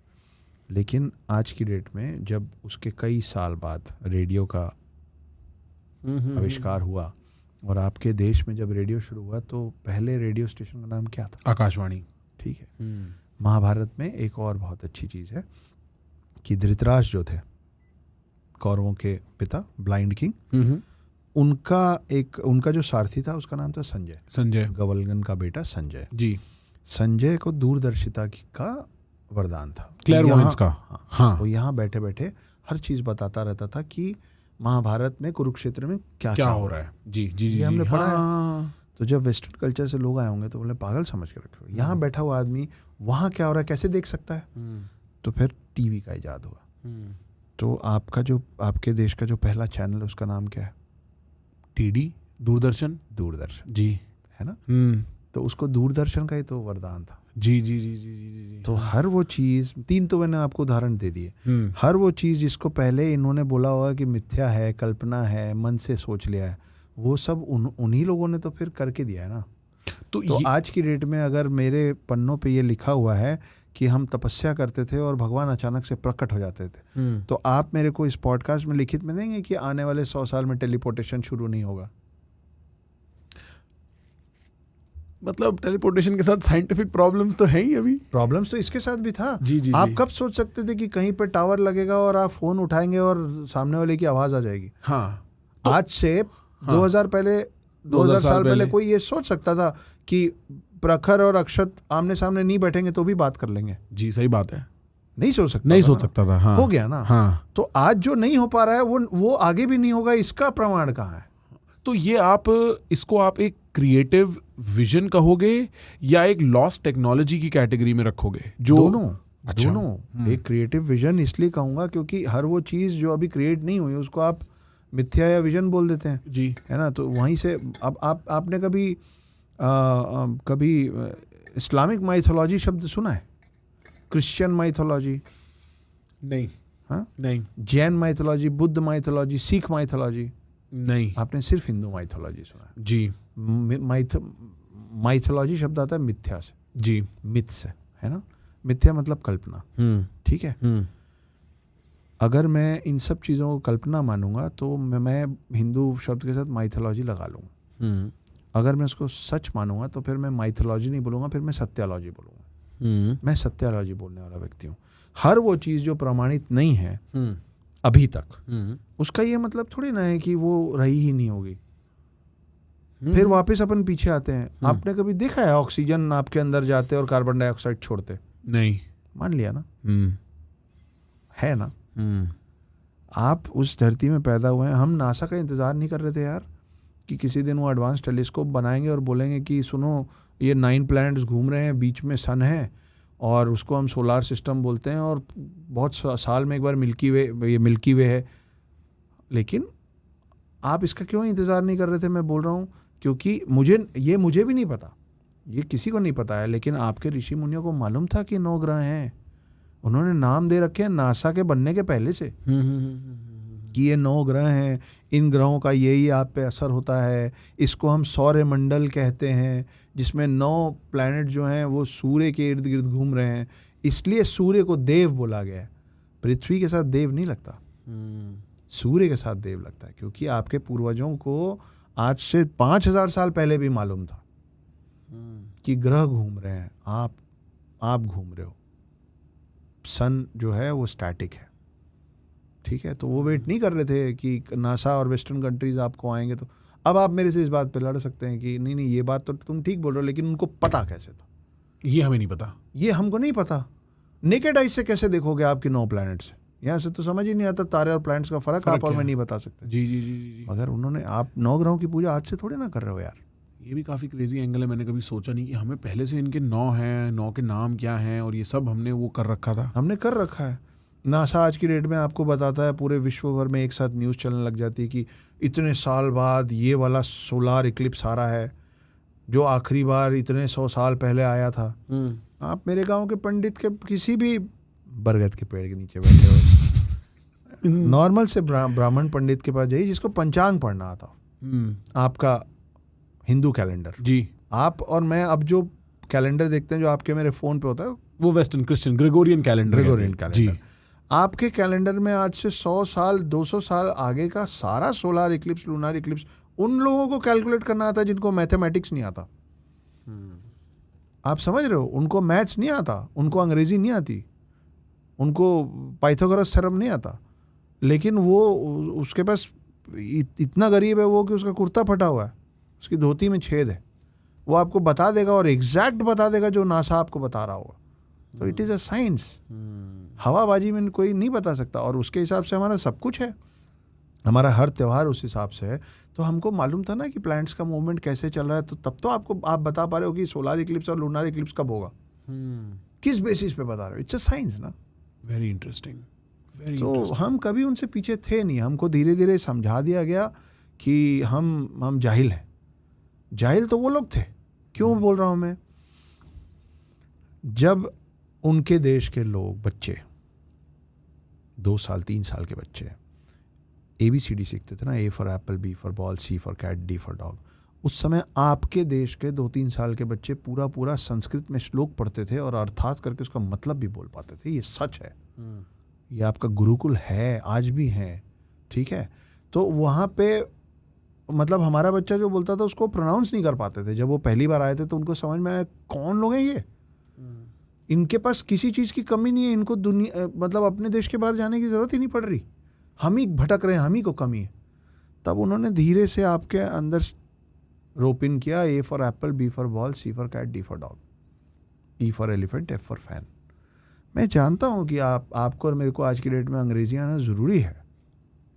लेकिन आज की डेट में जब उसके कई साल बाद रेडियो का आविष्कार हुआ और आपके देश में जब रेडियो शुरू हुआ तो पहले रेडियो स्टेशन का नाम क्या था? आकाशवाणी, ठीक है। महाभारत में एक और बहुत अच्छी चीज़ है कि धृतराज जो थे कौरवों के पिता, ब्लाइंड किंग, उनका जो सारथी था उसका नाम था संजय, गवलगन का बेटा संजय जी। संजय को दूरदर्शिता का वरदान था, क्लैरवॉयंस का। हाँ, वो यहाँ बैठे बैठे हर चीज़ बताता रहता था कि महाभारत में कुरुक्षेत्र में क्या हो रहा है। जी जी जी, ये हमने पढ़ा है। हाँ। तो जब वेस्टर्न कल्चर से लोग आए होंगे तो बोले पागल समझ के रखे, यहाँ बैठा हुआ आदमी वहाँ क्या हो रहा है कैसे देख सकता है। तो फिर टीवी का इजाद हुआ। तो आपके देश का जो पहला चैनल है उसका नाम क्या है? टीडी, दूरदर्शन जी, है ना। तो उसको दूरदर्शन का ही तो वरदान था। जी जी जी जी जी। तो हर वो चीज़, 3 तो मैंने आपको उदाहरण दे दिए, हर वो चीज़ जिसको पहले इन्होंने बोला होगा कि मिथ्या है, कल्पना है, मन से सोच लिया है, वो सब उन्हीं लोगों ने तो फिर करके दिया है ना। तो आज की डेट में अगर मेरे पन्नों पे ये लिखा हुआ है कि हम तपस्या करते थे और भगवान अचानक से प्रकट हो जाते थे, तो आप मेरे को इस पॉडकास्ट में लिखित में देंगे कि आने वाले 100 साल में टेलीपोर्टेशन शुरू नहीं होगा? मतलब टेलीपोर्टेशन के साथ साइंटिफिक प्रॉब्लम्स तो है ही, अभी प्रॉब्लम्स तो इसके साथ भी था। जी जी आप जी। कब सोच सकते थे कि कहीं पे टावर लगेगा और आप फोन उठाएंगे और सामने वाले की आवाज आ जाएगी? हाँ, तो आज से 2000 साल पहले कोई ये सोच सकता था कि प्रखर और अक्षत आमने सामने नहीं बैठेंगे तो भी बात कर लेंगे? जी सही बात है, नहीं सोच सकता, नहीं सोच सकता था। हाँ, हो गया ना। हाँ, तो आज जो नहीं हो पा रहा है वो आगे भी नहीं होगा, इसका प्रमाण कहाँ है? तो ये इसको आप एक क्रिएटिव विजन कहोगे या एक लॉस्ट टेक्नोलॉजी की कैटेगरी में रखोगे? जो दोनों। एक क्रिएटिव विजन इसलिए कहूंगा क्योंकि हर वो चीज़ जो अभी क्रिएट नहीं हुई उसको आप मिथ्या या विजन बोल देते हैं जी, है ना। तो वहीं से अब आपने कभी इस्लामिक माइथोलॉजी शब्द सुना है? क्रिश्चियन माइथोलॉजी नहीं। हाँ, नहीं। Jain mythology, Buddha mythology, Sikh mythology नहीं। आपने सिर्फ हिंदू माइथोलॉजी सुना है? जी। माइथोलॉजी शब्द आता है मिथ्या से, जी, मिथ से, है ना। मिथ्या मतलब कल्पना, ठीक है। अगर मैं इन सब चीज़ों को कल्पना मानूंगा तो मैं हिंदू शब्द के साथ माइथोलॉजी लगा लूँगा। अगर मैं उसको सच मानूंगा तो फिर मैं माइथोलॉजी नहीं बोलूँगा, फिर मैं सत्यालॉजी बोलूँगा। मैं सत्यालॉजी बोलने वाला व्यक्ति हूँ। हर वो चीज़ जो प्रमाणित नहीं है अभी तक, उसका ये मतलब थोड़ी ना है कि वो रही ही नहीं होगी। फिर वापस अपन पीछे आते हैं। आपने कभी देखा है ऑक्सीजन आपके अंदर जाते और कार्बन डाइऑक्साइड छोड़ते? नहीं। मान लिया ना, है ना। आप उस धरती में पैदा हुए हैं। हम नासा का इंतज़ार नहीं कर रहे थे यार कि किसी दिन वो एडवांस टेलीस्कोप बनाएंगे और बोलेंगे कि सुनो ये 9 प्लैनेट्स घूम रहे हैं, बीच में सन है और उसको हम सोलार सिस्टम बोलते हैं और बहुत साल में एक बार मिल्की वे है। लेकिन आप इसका क्यों इंतज़ार नहीं कर रहे थे? मैं बोल रहा हूँ क्योंकि मुझे भी नहीं पता, ये किसी को नहीं पता है, लेकिन आपके ऋषि मुनियों को मालूम था कि 9 ग्रह हैं। उन्होंने नाम दे रखे हैं नासा के बनने के पहले से कि ये 9 ग्रह हैं, इन ग्रहों का यही आप पे असर होता है। इसको हम सौर मंडल कहते हैं, जिसमें 9 प्लैनेट जो हैं वो सूर्य के इर्द गिर्द घूम रहे हैं, इसलिए सूर्य को देव बोला गया है। पृथ्वी के साथ देव नहीं लगता, सूर्य के साथ देव लगता है, क्योंकि आपके पूर्वजों को आज से 5000 साल पहले भी मालूम था कि ग्रह घूम रहे हैं, आप घूम रहे हो। सन जो है वो स्टैटिक है, ठीक है। तो वो वेट नहीं कर रहे थे कि नासा और वेस्टर्न कंट्रीज आपको आएंगे। तो अब आप मेरे से इस बात पे लड़ सकते हैं कि नहीं ये बात तो तुम ठीक बोल रहे हो, लेकिन उनको पता कैसे था? ये हमें नहीं पता, ये हमको नहीं पता। नेकेड आइज से कैसे देखोगे आपकी 9 प्लैनेट्स से? यहाँ से तो समझ ही नहीं आता तारे और प्लैनेट्स का फर्क आप और मैं नहीं बता सकते। जी जी जी जी। मगर उन्होंने, आप 9 ग्रहों की पूजा आज से थोड़ी ना कर रहे हो यार। ये भी काफ़ी क्रेजी एंगल है, मैंने कभी सोचा नहीं कि हमें पहले से इनके 9 हैं, 9 के नाम क्या हैं और ये सब हमने वो कर रखा था। हमने कर रखा है। नासा आज की डेट में आपको बताता है, पूरे विश्व भर में एक साथ न्यूज़ चलने लग जाती है कि इतने साल बाद ये वाला सोलार इक्लिप्स आ रहा है जो आखिरी बार इतने 100 साल पहले आया था। आप मेरे गांव के पंडित के किसी भी बरगद के पेड़ के नीचे बैठे हो, नॉर्मल से ब्राह्मण पंडित के पास जाइए जिसको पंचांग पढ़ना आता, आपका हिंदू कैलेंडर जी, आप और मैं अब जो कैलेंडर देखते हैं जो आपके मेरे फ़ोन पे होता है वो western Christian Gregorian calendar calendar, आपके कैलेंडर में आज से 100 साल 200 साल आगे का सारा सोलार इक्लिप्स लूनार इक्लिप्स उन लोगों को कैलकुलेट करना आता है जिनको मैथमेटिक्स नहीं आता। आप समझ रहे हो, उनको मैथ्स नहीं आता, उनको अंग्रेजी नहीं आती, उनको पाइथागोरस थ्योरम नहीं आता, लेकिन वो उसके पास इतना गरीब है वो कि उसका कुर्ता फटा हुआ है, उसकी धोती में छेद है, वो आपको बता देगा और एग्जैक्ट बता देगा जो नासा आपको बता रहा होगा। तो इट इज़ अ साइंस, हवाबाजी में कोई नहीं बता सकता। और उसके हिसाब से हमारा सब कुछ है, हमारा हर त्यौहार उस हिसाब से है। तो हमको मालूम था ना कि प्लैनेट्स का मूवमेंट कैसे चल रहा है, तो तब तो आप बता पा रहे हो कि सोलार इक्लिप्स और लूनार इक्लिप्स कब होगा, किस बेसिस पे बता रहे हो। इट्स अ साइंस ना। Very interesting. तो हम कभी उनसे पीछे थे नहीं, हमको धीरे धीरे समझा दिया गया कि हम जाहिल हैं। जाहिल तो वो लोग थे, क्यों बोल रहा हूँ मैं, जब उनके देश के लोग बच्चे 2 साल 3 साल के बच्चे ABCD सीखते थे ना, A for apple, B for ball, C for cat, D for dog, उस समय आपके देश के 2-3 साल के बच्चे पूरा संस्कृत में श्लोक पढ़ते थे और अर्थात करके उसका मतलब भी बोल पाते थे। ये सच है, ये आपका गुरुकुल है, आज भी है, ठीक है। तो वहाँ पे मतलब हमारा बच्चा जो बोलता था उसको प्रोनाउंस नहीं कर पाते थे। जब वो पहली बार आए थे तो उनको समझ में आया कौन लोग हैं ये, इनके पास किसी चीज़ की कमी नहीं है, इनको दुनिया मतलब अपने देश के बाहर जाने की ज़रूरत ही नहीं पड़ रही, हम ही भटक रहे हैं, हम ही को कमी है। तब उन्होंने धीरे से आपके अंदर रोप इन किया, A for apple, B for ball, C for cat, D for dog, E for elephant, F for fan. मैं जानता हूँ कि आपको और मेरे को आज की डेट में अंग्रेजी आना ज़रूरी है,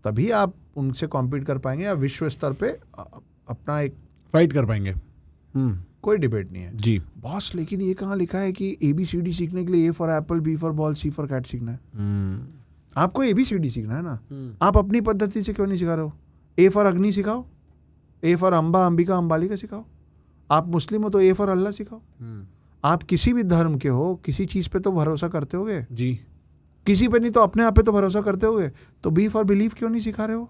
तभी आप उनसे कॉम्पीट कर पाएंगे या विश्व स्तर पे अपना एक फाइट कर पाएंगे। कोई डिबेट नहीं है जी बॉस। लेकिन ये कहाँ लिखा है कि ABCD सीखने के लिए A for apple, B for ball, C for cat सीखना है? आपको ABCD सीखना है ना, आप अपनी पद्धति से क्यों नहीं सिखा रहे हो? A फॉर अग्नि सिखाओ, A फॉर अंबा, अंबिका, अंबालिका सिखाओ। आप मुस्लिम हो तो A फॉर अल्लाह सिखाओ। आप किसी भी धर्म के हो, किसी चीज़ पे तो भरोसा करते होगे जी, किसी पे नहीं तो अपने आप पे तो भरोसा करते होगे, तो B फॉर बिलीफ क्यों नहीं सिखा रहे हो?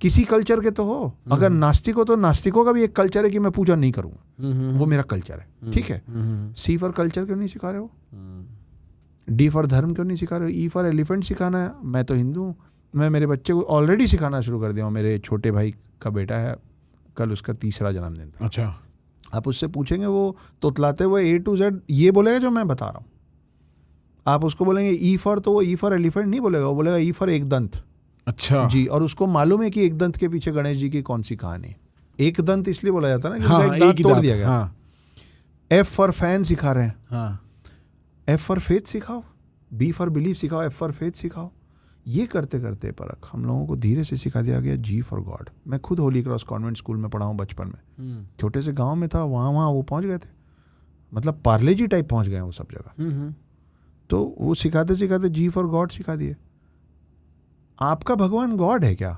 किसी कल्चर के तो हो। अगर नास्तिक हो तो नास्तिकों का भी एक कल्चर है कि मैं पूजा नहीं करूंगा, वो मेरा कल्चर है, ठीक है। C फॉर कल्चर क्यों नहीं सिखा रहे हो? D फॉर धर्म क्यों नहीं सिखा रहे हो? E फॉर एलिफेंट सिखाना है। मैं तो हिंदू हूँ, मैं मेरे बच्चे को ऑलरेडी सिखाना शुरू कर दिया हूँ। मेरे छोटे भाई का बेटा है, कल उसका 3रा जन्मदिन था। अच्छा, आप उससे पूछेंगे वो तोतलाते हुए A to Z ये बोलेगा जो मैं बता रहा हूँ। आप उसको बोलेंगे E फॉर, तो वो E फॉर एलिफेंट नहीं बोलेगा, वो बोलेगा E फॉर एक दंत। अच्छा जी, और उसको मालूम है कि एक दंत के पीछे गणेश जी की कौन सी कहानी। एक दंत इसलिए बोला जाता है ना कि हाँ, उनका एक दांत तोड़ दिया गया। हाँ, F फॉर फैन सिखा रहे हैं, हाँ, F फॉर फेथ सिखाओ, B फॉर बिलीफ सिखाओ, F फॉर फेथ सिखाओ। ये करते करते परख हम लोगों को धीरे से सिखा दिया गया G फॉर गॉड। मैं खुद होली क्रॉस कॉन्वेंट स्कूल में पढ़ा हूँ बचपन में, छोटे से गांव में था, वहाँ वो पहुँच गए थे, मतलब पार्ले जी टाइप पहुँच गए वो सब जगह। तो वो सिखाते सिखाते G फॉर गॉड सिखा दिए। आपका भगवान गॉड है क्या?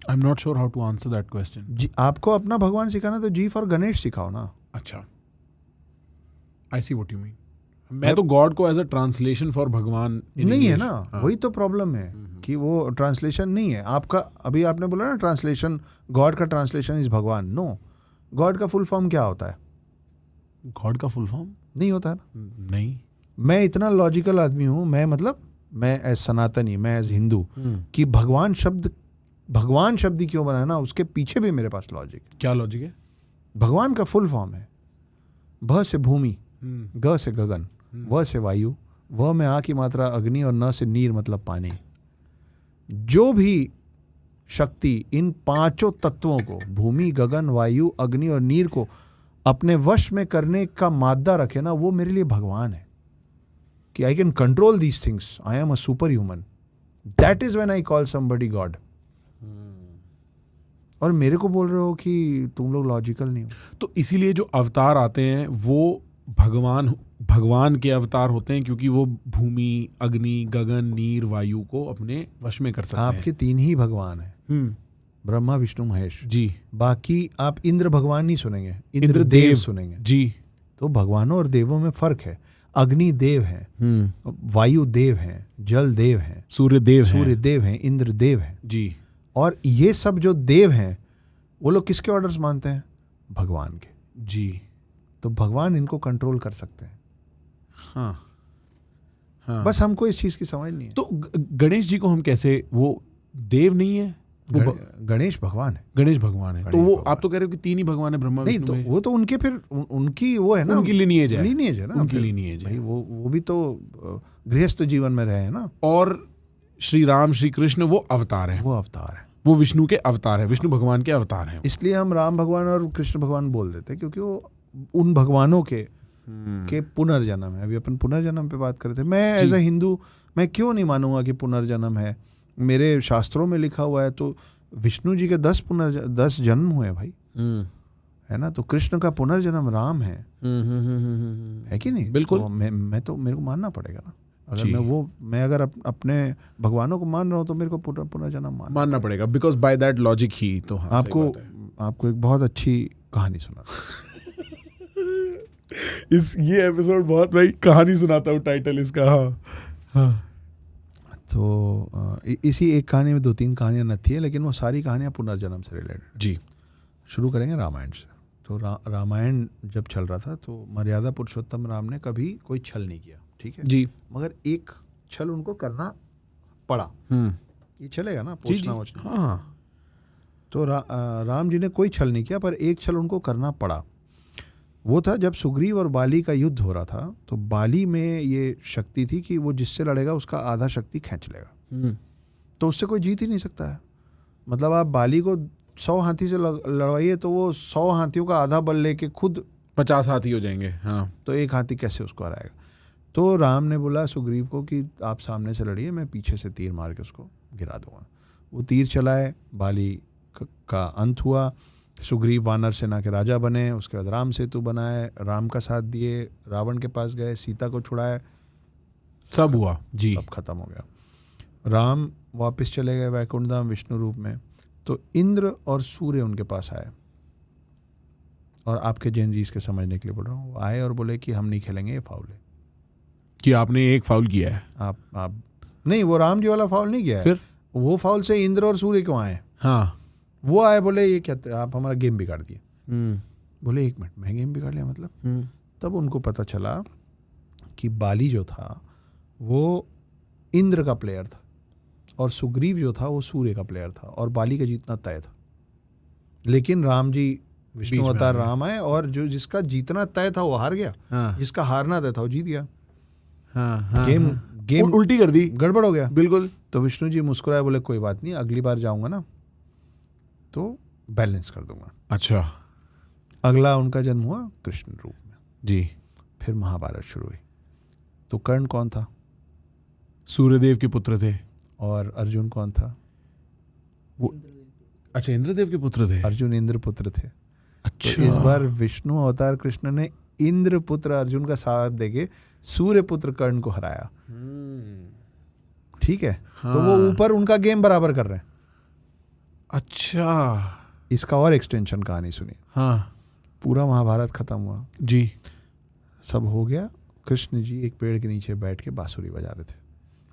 I am not sure how to answer that question. आपको अपना भगवान सिखाना तो G फॉर गणेश सिखाओ ना। अच्छा, आई सी व्हाट यू मीन। मैं तो गॉड को एज अ ट्रांसलेशन फॉर भगवान नहीं है ना, वही तो प्रॉब्लम है कि वो ट्रांसलेशन नहीं है आपका। अभी आपने बोला ना ट्रांसलेशन, गॉड का ट्रांसलेशन इज भगवान। नो, गॉड का फुल फॉर्म क्या होता है? गॉड का फुल फॉर्म नहीं होता है ना। नहीं, मैं इतना लॉजिकल आदमी हूँ, मैं एज सनातनी, मैं एज हिंदू, कि भगवान शब्द ही क्यों बना है ना, उसके पीछे भी मेरे पास लॉजिक। क्या लॉजिक है? भगवान का फुल फॉर्म है भ से भूमि, ग से गगन, व से वायु, व में आ की मात्रा अग्नि और न से नीर मतलब पानी। जो भी शक्ति इन 5 तत्वों को, भूमि, गगन, वायु, अग्नि और नीर को अपने वश में करने का मादा रखे ना, वो मेरे लिए भगवान है। कि I can control these things, I am a super human, that is when I call somebody God. और मेरे को बोल रहे हो कि तुम लोग लॉजिकल नहीं हो। तो इसीलिए जो अवतार आते हैं वो भगवान के अवतार होते हैं, क्योंकि वो भूमि, अग्नि, गगन, नीर, वायु को अपने वश में कर सकते हैं। आपके 3 ही भगवान हैं, ब्रह्मा, विष्णु, महेश जी। बाकी आप इंद्र भगवान नहीं सुनेंगे, इंद्र देव देव सुनेंगे जी। तो भगवानों और देवों में फर्क है। अग्नि देव है, वायु देव है, जल देव है, सूर्य देव है, इंद्र देव है जी। और ये सब जो देव हैं वो लोग किसके ऑर्डर्स मानते हैं? भगवान के जी। तो भगवान इनको कंट्रोल कर सकते हैं। हाँ। बस हमको इस चीज की समझ नहीं है। तो गणेश जी को हम कैसे, वो देव नहीं है? गणेश भगवान है। गणेश भगवान है। तो वो आप तो कह रहे हो कि 3 ही भगवान है, ब्रह्मा, नहीं, विष्णु, तो वो तो उनके फिर उनकी वो है ना, उनकी लीनिएज है ना, उनकी लीनिएज है भाई। वो भी तो गृहस्थ जीवन में रहे हैं ना। और श्री राम, श्री कृष्ण वो अवतार है, वो अवतार है, वो विष्णु के अवतार है, विष्णु भगवान के अवतार हैं। इसलिए हम राम भगवान और कृष्ण भगवान बोल देते हैं, क्योंकि वो उन भगवानों के पुनर्जन्म है। अभी अपन पुनर्जन्म पे बात कर रहे थे। मैं एज ए हिंदू मैं क्यों नहीं मानूंगा कि पुनर्जन्म है? मेरे शास्त्रों में लिखा हुआ है। तो विष्णु जी के 10 जन्म हुए भाई, है ना। तो कृष्ण का पुनर्जन्म राम है कि नहीं? बिल्कुल। तो मैं तो मेरे को मानना पड़ेगा ना। अगर मैं अगर अपने भगवानों को मान रहा हूँ तो मेरे को पुनर्जन्म मानना पड़ेगा। बिकॉज बाय दैट लॉजिक ही तो। हाँ, आपको एक बहुत अच्छी कहानी सुना ये एपिसोड बहुत भाई कहानी सुनाता हूँ, टाइटल इसका। हाँ। तो इसी एक कहानी में 2-3 कहानियाँ नथी है, लेकिन वो सारी कहानियाँ पुनर्जन्म से रिलेटेड जी। शुरू करेंगे रामायण से। तो रामायण जब चल रहा था तो मर्यादा पुरुषोत्तम राम ने कभी कोई छल नहीं किया, ठीक है जी। मगर एक छल उनको करना पड़ा। ये चलेगा ना, पूछना वोचना। हाँ। तो राम जी ने कोई छल नहीं किया, पर एक छल उनको करना पड़ा। वो था जब सुग्रीव और बाली का युद्ध हो रहा था। तो बाली में ये शक्ति थी कि वो जिससे लड़ेगा उसका आधा शक्ति खींच लेगा। तो उससे कोई जीत ही नहीं सकता है। मतलब आप बाली को 100 हाथी से लड़वाइए तो वो 100 हाथियों का आधा बल लेके खुद 50 हाथी हो जाएंगे। हाँ। तो एक हाथी कैसे उसको हराएगा? तो राम ने बोला सुग्रीव को कि आप सामने से लड़िए, मैं पीछे से तीर मार के उसको गिरा दूंगा। वो तीर चलाए, बाली का अंत हुआ। सुग्रीव वानर सेना के राजा बने। उसके बाद राम सेतु बनाए, राम का साथ दिए, रावण के पास गए, सीता को छुड़ाए, सब हुआ जी, सब खत्म हो गया। राम वापस चले गए वैकुंठ धाम विष्णु रूप में। तो इंद्र और सूर्य उनके पास आए, और आपके जैन जी इसके समझने के लिए बोल रहा हूँ, आए और बोले कि हम नहीं खेलेंगे ये फाउल है। कि आपने एक फाउल किया है। आप नहीं, वो राम जी वाला फाउल नहीं किया है। फिर वो फाउल से इंद्र और सूर्य क्यों आए? हाँ। वो आए, बोले ये क्या, आप हमारा गेम बिगाड़ दिए। बोले 1 मिनट, मैं गेम बिगाड़ लिया मतलब? तब उनको पता चला कि बाली जो था वो इंद्र का प्लेयर था, और सुग्रीव जो था वो सूर्य का प्लेयर था, और बाली का जीतना तय था। लेकिन राम जी विष्णु अवतार राम आए, और जो जिसका जीतना तय था वो हार गया। हाँ। जिसका हारना तय था वो जीत गया। हाँ। गेम उल्टी कर दी, गड़बड़ हो गया। बिल्कुल। तो विष्णु जी मुस्कुराए, बोले कोई बात नहीं, अगली बार जाऊंगा ना तो बैलेंस कर दूंगा। अच्छा। अगला उनका जन्म हुआ कृष्ण रूप में जी। फिर महाभारत शुरू हुई। तो कर्ण कौन था? सूर्यदेव के पुत्र थे। और अर्जुन कौन था? वो अच्छा, इंद्रदेव के पुत्र थे। अर्जुन इंद्र पुत्र थे। अच्छा। तो इस बार विष्णु अवतार कृष्ण ने इंद्र पुत्र अर्जुन का साथ देके सूर्य पुत्र कर्ण को हराया। ठीक है। हाँ। तो वो ऊपर उनका गेम बराबर कर रहे हैं। अच्छा। इसका और एक्सटेंशन कहानी सुनिए। हाँ। पूरा महाभारत खत्म हुआ जी, सब हो गया। कृष्ण जी एक पेड़ के नीचे बैठ के बांसुरी बजा रहे थे।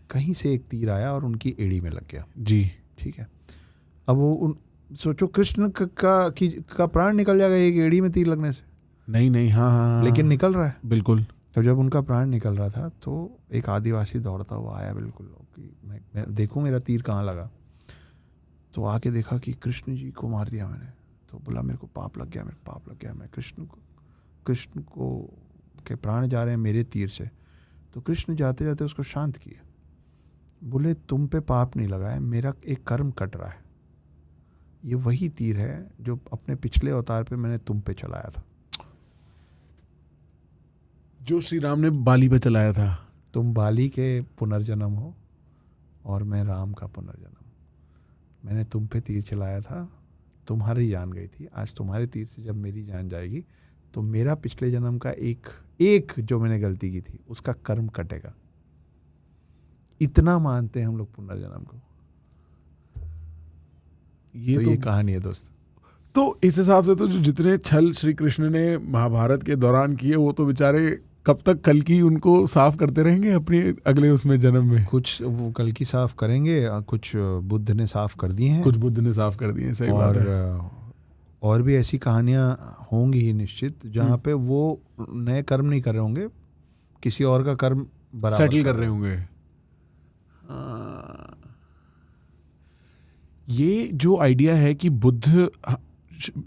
कहीं से एक तीर आया और उनकी एड़ी में लग गया। जी। ठीक है। अब वो सोचो कृष्ण का प्राण निकल जाएगा एक एड़ी में तीर लगने से। नहीं। हाँ। लेकिन निकल रहा है। बिल्कुल। तो जब उनका प्राण निकल रहा था तो एक आदिवासी दौड़ता हुआ आया, बिल्कुल कि मैं देखूं मेरा तीर कहाँ लगा। तो आके देखा कि कृष्ण जी को मार दिया मैंने। तो बोला मेरे को पाप लग गया, मैं कृष्ण को के प्राण जा रहे हैं मेरे तीर से। तो कृष्ण जाते जाते उसको शांत किया, बोले तुम पे पाप नहीं लगा है, मेरा एक कर्म कट रहा है। ये वही तीर है जो अपने पिछले अवतार पे मैंने तुम पे चलाया था, जो श्री राम ने बाली पे चलाया था। तुम बाली के पुनर्जन्म हो और मैं राम का पुनर्जन्म। मैंने तुम पे तीर चलाया था, तुम्हारी जान गई थी, आज तुम्हारे तीर से जब मेरी जान जाएगी तो मेरा पिछले जन्म का एक जो मैंने गलती की थी उसका कर्म कटेगा। इतना मानते हैं हम लोग पुनर्जन्म को। ये कहानी है दोस्त। तो इस हिसाब से तो जो जितने छल श्री कृष्ण ने महाभारत के दौरान किए वो तो बेचारे कब तक कल की उनको साफ करते रहेंगे अपने अगले उसमें जन्म में? कुछ वो कल की साफ करेंगे, कुछ बुद्ध ने साफ कर दिए हैं, कुछ बुद्ध ने साफ कर दिए, सही बात है। और भी ऐसी कहानियां होंगी ही निश्चित, जहाँ पे वो नए कर्म नहीं कर रहे होंगे, किसी और का कर्म बराबर सेटल कर रहे होंगे। ये जो आइडिया है कि बुद्ध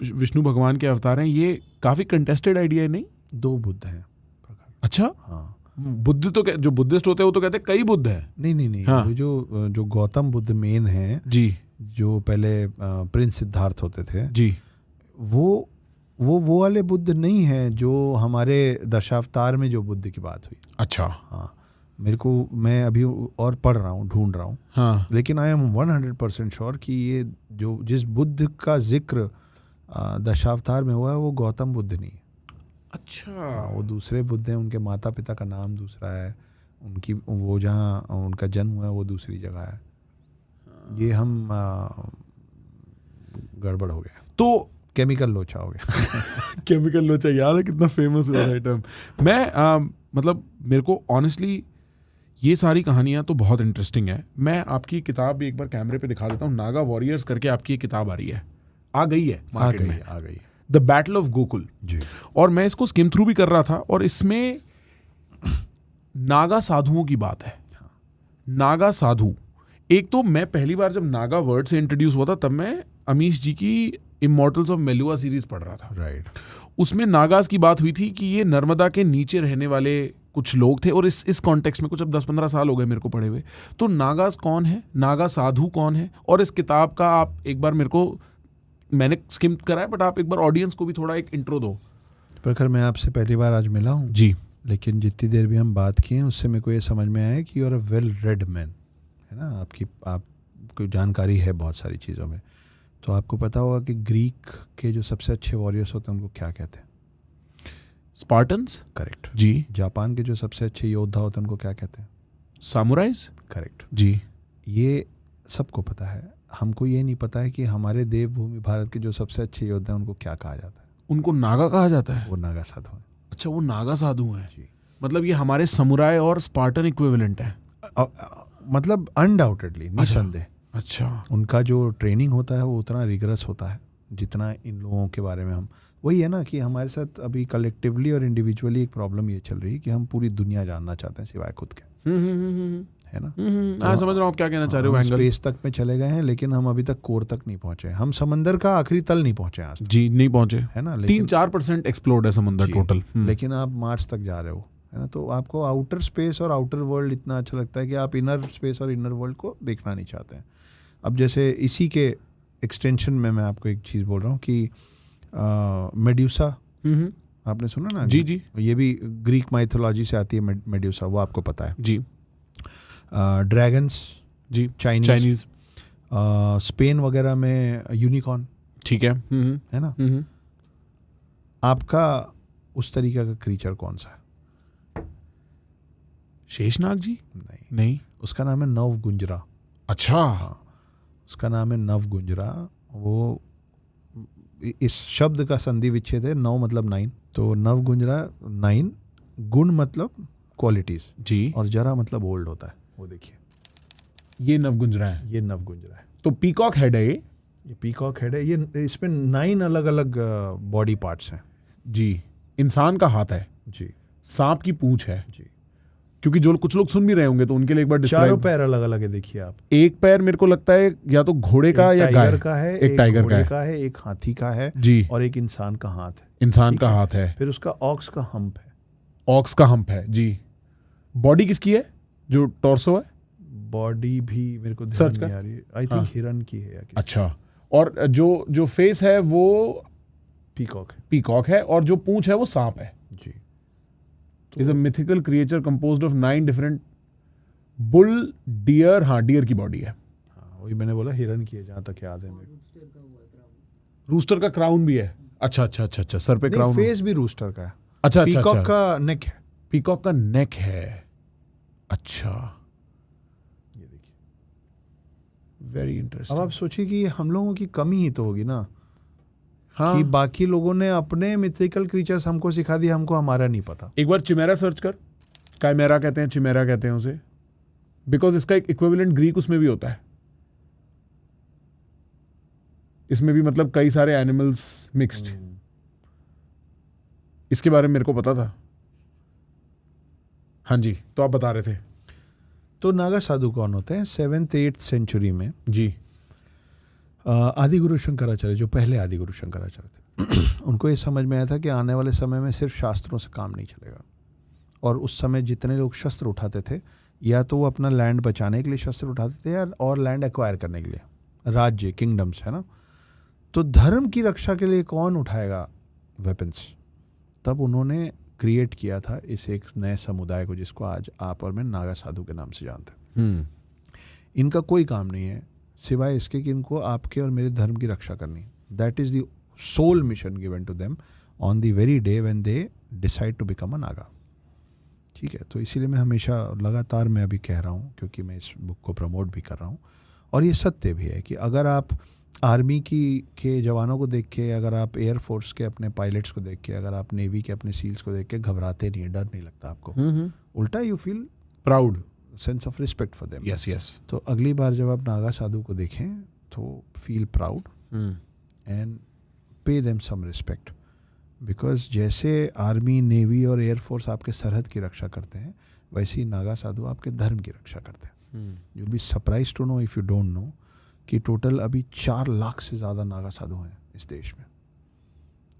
विष्णु भगवान के अवतार हैं, ये काफी कंटेस्टेड आइडिया है नहीं? 2 बुद्ध हैं। अच्छा, हाँ। बुद्ध तो जो बुद्धिस्ट होते हैं वो तो कहते हैं कई बुद्ध हैं। नहीं हाँ। वो जो गौतम बुद्ध मेन हैं जी, जो पहले प्रिंस सिद्धार्थ होते थे जी, वो वाले बुद्ध नहीं हैं जो हमारे दशावतार में जो बुद्ध की बात हुई। अच्छा, हाँ, मैं अभी और पढ़ रहा हूँ, ढूंढ रहा हूँ, हाँ, लेकिन आई एम 100% श्योर कि ये जो जिस बुद्ध का जिक्र दशावतार में हुआ है वो गौतम बुद्ध नहीं है। अच्छा, वो दूसरे बुद्ध हैं, उनके माता पिता का नाम दूसरा है, उनकी वो जहाँ उनका जन्म हुआ है वो दूसरी जगह है। ये हम गड़बड़ हो गया, तो केमिकल लोचा हो गया। केमिकल लोचा याद है कितना फेमस हुआ आइटम। मैं मतलब मेरे को ऑनेस्टली ये सारी कहानियां तो बहुत इंटरेस्टिंग है। मैं आपकी किताब भी एक बार कैमरे पे दिखा देता हूँ। नागा वॉरियर्स करके आपकी एक किताब आ रही है, आ गई है मार्केट में, आ गई है, द बैटल ऑफ गोकुल जी। और मैं इसको स्किम थ्रू भी कर रहा था और इसमें नागा साधुओं की बात है। नागा साधु, एक तो मैं पहली बार जब नागा वर्ड से इंट्रोड्यूस हुआ था तब मैं अमीश जी की इमॉर्टल्स ऑफ मेलुआ सीरीज पढ़ रहा था। राइट। उसमें नागास की बात हुई थी कि ये नर्मदा के नीचे रहने वाले कुछ लोग थे और इस कॉन्टेक्स्ट में कुछ अब 10-15 साल हो गए मेरे को पढ़े हुए। तो नागास कौन है, नागा साधु कौन है, और इस किताब का आप एक बार मेरे को, मैंने स्किम करा है बट आप एक बार ऑडियंस को भी थोड़ा एक इंट्रो दो। प्रखर, मैं आपसे पहली बार आज मिला हूँ जी, लेकिन जितनी देर भी हम बात किए उससे मेरे को ये समझ में आया कि you are a well read man, है ना। आपको जानकारी है बहुत सारी चीज़ों में। तो आपको पता होगा कि ग्रीक के जो सबसे अच्छे वॉरियर्स होते हैं उनको क्या कहते हैं? स्पार्टन्स। करेक्ट जी। जापान के जो सबसे अच्छे योद्धा होते हैं उनको क्या कहते हैं? सामुराइज। करेक्ट जी। ये सबको पता है, हमको ये नहीं पता है कि हमारे देवभूमि भारत के जो सबसे अच्छे योद्धा हैं उनको क्या कहा जाता है। उनको नागा कहा जाता है? वो नागा साधु हैं। अच्छा, वो नागा साधु हैं। जी। मतलब ये हमारे समुराय और स्पार्टन इक्विवेलेंट है। मतलब अनडाउटेडली, निसंदेह। अच्छा, उनका जो ट्रेनिंग होता है वो उतना रिगरस होता है जितना इन लोगों के बारे में हम, वही है ना कि हमारे साथ अभी कलेक्टिवली और इंडिविजुअली एक प्रॉब्लम ये चल रही है कि हम पूरी दुनिया जानना चाहते हैं सिवाय खुद के, है ना। समझ रहा हूँ आप क्या कहना चाह रहे हो। हम स्पेस तक में चले गए हैं लेकिन हम अभी तक कोर तक नहीं पहुंचे। हम समंदर का आखिरी तल नहीं पहुंचे आज तक। जी, नहीं पहुंचे, है ना। 3-4% एक्सप्लोर्ड है समंदर टोटल। लेकिन आप मार्स तक जा रहे हो, है ना। तो आपको आउटर स्पेस और आउटर वर्ल्ड इतना अच्छा लगता है कि आप इनर स्पेस और इनर वर्ल्ड को देखना नहीं चाहते हैं। अब जैसे इसी के एक्सटेंशन में मैं आपको एक चीज़ बोल रहा हूँ कि मेड्यूसा, आपने सुना ना? जी जी। ये भी ग्रीक माइथोलॉजी से आती है मेड्यूसा, वो आपको पता है जी। ड्रैगन्स, जी, चाइनीज, स्पेन वगैरह में यूनिकॉर्न, ठीक है। है ना। आपका उस तरीके का क्रीचर कौन सा है? शेषनाग जी? नहीं, उसका नाम है नव गुंजरा। अच्छा। हाँ, उसका नाम है नव गुंजरा। वो इस शब्द का संधि विच्छेद है, 9 मतलब 9, तो नव गुंजरा 9, गुण मतलब क्वालिटीज जी, और जरा मतलब ओल्ड होता है। वो देखिए, ये नवगुंजरा है। ये नवगुंजरा है। तो पीकॉक हेड है ये पीकॉक हेड है। ये इसमें 9 अलग अलग बॉडी पार्ट्स हैं। जी। इंसान का हाथ है जी। सांप की पूंछ है जी। क्योंकि जो कुछ लोग सुन भी रहे होंगे तो उनके लिए एक बार चारों पैर अलग अलग है, देखिए आप। एक पैर मेरे को लगता है या तो घोड़े का या गाय का है, एक टाइगर का है, एक हाथी का है जी, और एक इंसान का हाथ है। इंसान का हाथ है। फिर उसका ऑक्स का हम्प है। ऑक्स का हम्प है जी। बॉडी किसकी है? जो टॉर्सो है। बॉडी भी मेरे को ध्यान नहीं आ रही, आई थिंक हिरन की है या किसी। अच्छा, और जो फेस है वो पीकॉक है और जो पूंछ है वो सांप है जी। Is a mythical creature composed of 9 different bull, deer. हाँ, डियर की बॉडी है। हाँ, वही मैंने बोला हिरन की है जहाँ तक याद है मेरे को। रूस्टर का क्राउन भी है। अच्छा, सर पे क्राउन। फेस भी रूस्टर का है। अच्छा, पीकॉक का नेक है। पीकॉक का नेक है। अच्छा, ये देखिए, वेरी अब इंटरेस्टिंग। आप सोचिए कि हम लोगों की कमी ही तो होगी ना, हाँ, कि बाकी लोगों ने अपने मिथिकल क्रीचर्स हमको सिखा दिया, हमको हमारा नहीं पता। एक बार चिमेरा सर्च कर। काइमेरा कहते हैं, चिमेरा कहते हैं उसे, बिकॉज इसका एक इक्विवेलेंट ग्रीक उसमें भी होता है। इसमें भी मतलब कई सारे एनिमल्स मिक्स्ड। इसके बारे में मेरे को पता था। हाँ जी, तो आप बता रहे थे। तो नागा साधु कौन होते हैं? 7th-8th सेंचुरी में जी। आदि गुरु शंकराचार्य, जो पहले आदि गुरु शंकराचार्य थे, उनको ये समझ में आया था कि आने वाले समय में सिर्फ शास्त्रों से काम नहीं चलेगा। और उस समय जितने लोग शस्त्र उठाते थे, या तो वो अपना लैंड बचाने के लिए शस्त्र उठाते थे, या और लैंड एक्वायर करने के लिए, राज्य, किंगडम्स, है ना। तो धर्म की रक्षा के लिए कौन उठाएगा वेपन्स? तब उन्होंने क्रिएट किया था इस एक नए समुदाय को, जिसको आज आप और मैं नागा साधु के नाम से जानते हैं। इनका कोई काम नहीं है सिवाय इसके कि इनको आपके और मेरे धर्म की रक्षा करनी। That is the sole mission given to them on the very day when they decide to become a Naga. ठीक है, तो इसीलिए मैं हमेशा लगातार मैं अभी कह रहा हूँ, क्योंकि मैं इस बुक को प्रमोट भी कर रहा हूँ, और ये सत्य भी है कि अगर आप आर्मी के जवानों को देख के, अगर आप एयरफोर्स के अपने पायलट्स को देख के, अगर आप नेवी के अपने सील्स को देख के घबराते नहीं है, डर नहीं लगता आपको, उल्टा you feel proud, sense of respect for them. Yes. तो अगली बार जब आप नागा साधु को देखें तो feel proud and pay them some respect, because जैसे आर्मी, नेवी और एयरफोर्स आपके सरहद की रक्षा करते हैं, वैसे ही नागा साधु आपके धर्म की रक्षा करते हैं। You will be surprise to know, if you don't know, कि टोटल अभी 4 लाख से ज़्यादा नागा साधु हैं इस देश में।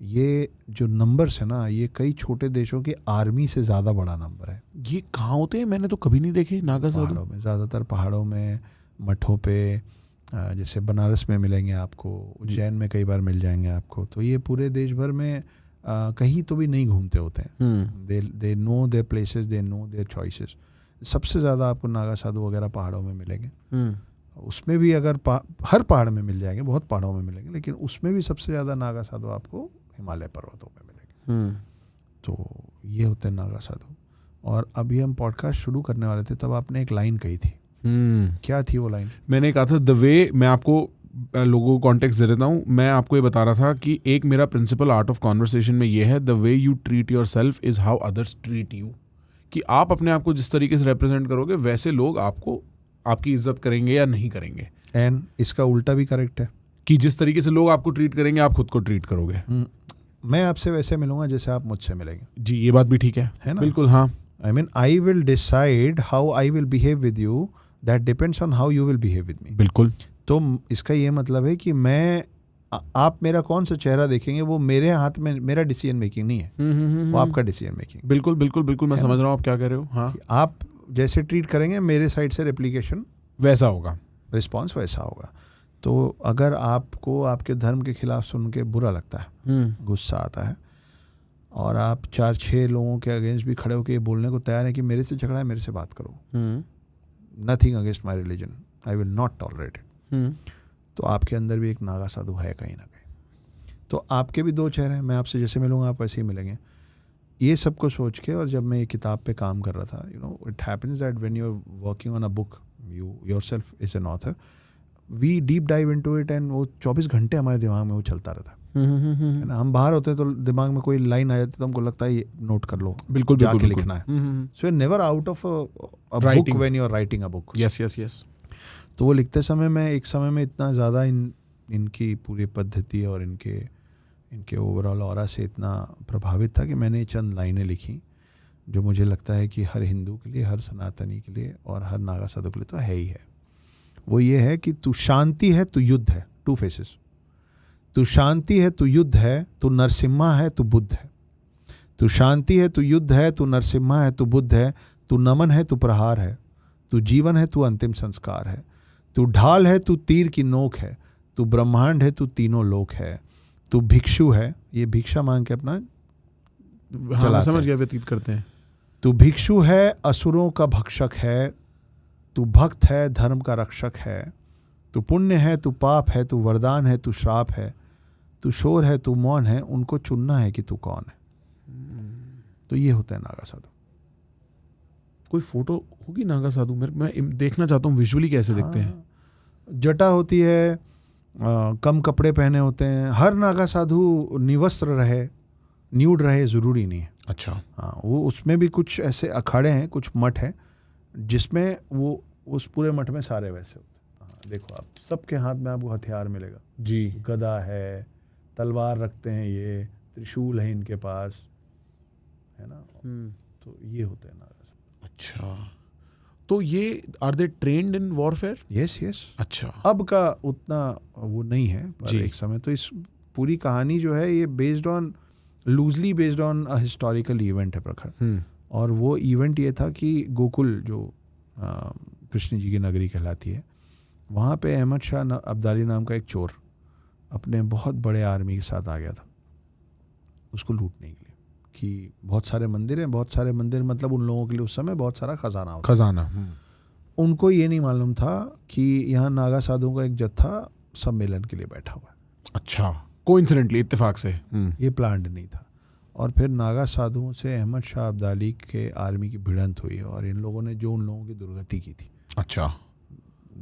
ये जो नंबर्स है ना, ये कई छोटे देशों की आर्मी से ज़्यादा बड़ा नंबर है। ये कहाँ होते हैं? मैंने तो कभी नहीं देखे नागा साधु। पहाड़ों में, ज़्यादातर पहाड़ों में, मठों पे, जैसे बनारस में मिलेंगे आपको, उज्जैन में कई बार मिल जाएंगे आपको। तो ये पूरे देश भर में कहीं तो भी नहीं घूमते होते हैं। They know their places, they know their choices. सबसे ज़्यादा आपको नागा साधु वगैरह पहाड़ों में मिलेंगे। उसमें भी अगर हर पहाड़ में मिल जाएंगे, बहुत पहाड़ों में मिलेंगे, लेकिन उसमें भी सबसे ज़्यादा नागा साधु आपको हिमालय पर्वतों में मिलेंगे। तो ये होते हैं नागा साधु। और अभी हम पॉडकास्ट शुरू करने वाले थे, तब आपने एक लाइन कही थी। क्या थी वो लाइन? मैंने कहा था द वे, मैं आपको लोगों को कॉन्टेक्स्ट दे देता हूँ। मैं आपको ये बता रहा था कि एक मेरा प्रिंसिपल आर्ट ऑफ कॉन्वर्सेशन में ये है, the way you treat your self is how others treat you. कि आप अपने आप को जिस तरीके से रिप्रेजेंट करोगे, वैसे लोग आपको, आपकी इज्जत करेंगे या नहीं करेंगे। एंड इसका उल्टा भी करेक्ट है, कि जिस तरीके से लोग आपको ट्रीट करेंगे, आप खुद को ट्रीट करोगे। मैं आपसे वैसे मिलूंगा जैसे आप मुझसे मिलेंगे। जी, ये बात भी ठीक है ना? बिल्कुल, हाँ। I mean, I will decide how I will behave with you. That depends on how you will behave with me. बिल्कुल। तो इसका ये मतलब है कि आप मेरा कौन सा चेहरा देखेंगे, वो मेरे हाथ में, मेरा डिसीजन मेकिंग नहीं है, वो आपका डिसीजन मेकिंग। बिल्कुल, मैं समझ रहा हूँ आप क्या कह रहे हो। हाँ, आप जैसे ट्रीट करेंगे, मेरे साइड से रेप्लिकेशन वैसा होगा, रिस्पॉन्स वैसा होगा। तो अगर आपको आपके धर्म के खिलाफ सुन के बुरा लगता है, गुस्सा आता है, और आप 4-6 लोगों के अगेंस्ट भी खड़े होकर ये बोलने को तैयार है कि मेरे से झगड़ा है, मेरे से बात करो, nothing against my religion, I will not tolerate it, तो आपके अंदर भी एक नागा साधु है कहीं ना कहीं। तो आपके भी 2 चेहरे हैं, मैं आपसे जैसे मिलूंगा आप वैसे ही मिलेंगे। ये सब को सोच के, और जब मैं ये किताब पे काम कर रहा था, you know, it happens that when you are working on a book, you yourself is an author, we deep dive into it, and वो 24 घंटे हमारे दिमाग में वो चलता रहता है ना। हम बाहर होते हैं तो दिमाग में कोई लाइन आ जाती तो हमको लगता है ये नोट कर लो, बिल्कुल जाके लिखना है। So never out of a book when you are writing a book. Yes. तो वो लिखते समय मैं एक समय में इतना ज़्यादा इनकी पूरी पद्धति और इनके ओवरऑल ऑरा से इतना प्रभावित था कि मैंने चंद लाइनें लिखी, जो मुझे लगता है कि हर हिंदू के लिए, हर सनातनी के लिए और हर नागा साधु के लिए तो है ही है। वो ये है कि तू शांति है, तू युद्ध है, 2 फेसेस। तू शांति है, तू युद्ध है, तू नरसिम्हा है, तू बुद्ध है। तू शांति है, तू युद्ध है, तू नरसिम्हा है, तू बुद्ध है। तू नमन है, तू प्रहार है। तू जीवन है, तू अंतिम संस्कार है। तू ढाल है, तू तीर की नोक है। तू ब्रह्मांड है, तू तीनों लोक है। तू भिक्षु है, ये भिक्षा मांग के अपना हाँ, समझ गया, व्यतीत करते हैं। तू भिक्षु है, असुरों का भक्षक है। तू भक्त है, धर्म का रक्षक है। तू पुण्य है, तू पाप है, तू वरदान है, तू श्राप है। तू तू शोर है, तू मौन है, उनको चुनना है कि तू कौन है। तो ये होता है नागा साधु। कोई फोटो होगी नागा साधु? मैं देखना चाहता हूँ विजुअली कैसे दिखते हैं। जटा होती है, कम कपड़े पहने होते हैं। हर नागा साधु निवस्त्र रहे, न्यूड रहे ज़रूरी नहीं है। अच्छा। हाँ, वो उसमें भी कुछ ऐसे अखाड़े हैं, कुछ मठ हैं जिसमें वो उस पूरे मठ में सारे वैसे होते हैं। हाँ, देखो आप, सबके हाथ में आपको हथियार मिलेगा जी। गदा है, तलवार रखते हैं, ये त्रिशूल है इनके पास, है ना। तो ये होते हैं नागा साधु। अच्छा, तो ये are they trained in warfare? Yes yes. अच्छा। अब का उतना वो नहीं है, पर जी। एक समय तो इस पूरी कहानी जो है ये loosely based on a historical event है प्रखर। और वो इवेंट ये था कि गोकुल जो कृष्ण जी की नगरी कहलाती है, वहाँ पे अहमद शाह अब्दाली नाम का एक चोर अपने बहुत बड़े आर्मी के साथ आ गया था उसको लूटने के लिए। कि बहुत सारे मंदिर हैं, बहुत सारे मंदिर मतलब उन लोगों के लिए उस समय बहुत सारा खजाना होता। खजाना। उनको ये नहीं मालूम था कि यहाँ नागा साधुओं का एक जत्था सम्मेलन के लिए बैठा हुआ है। अच्छा, कोइंसिडेंटली, इत्तेफाक से। ये प्लान्ड नहीं था। और फिर नागा साधुओं से अहमद शाह अब्दाली के आर्मी की भिड़ंत हुई और इन लोगों ने जो उन लोगों की दुर्गति की थी। अच्छा।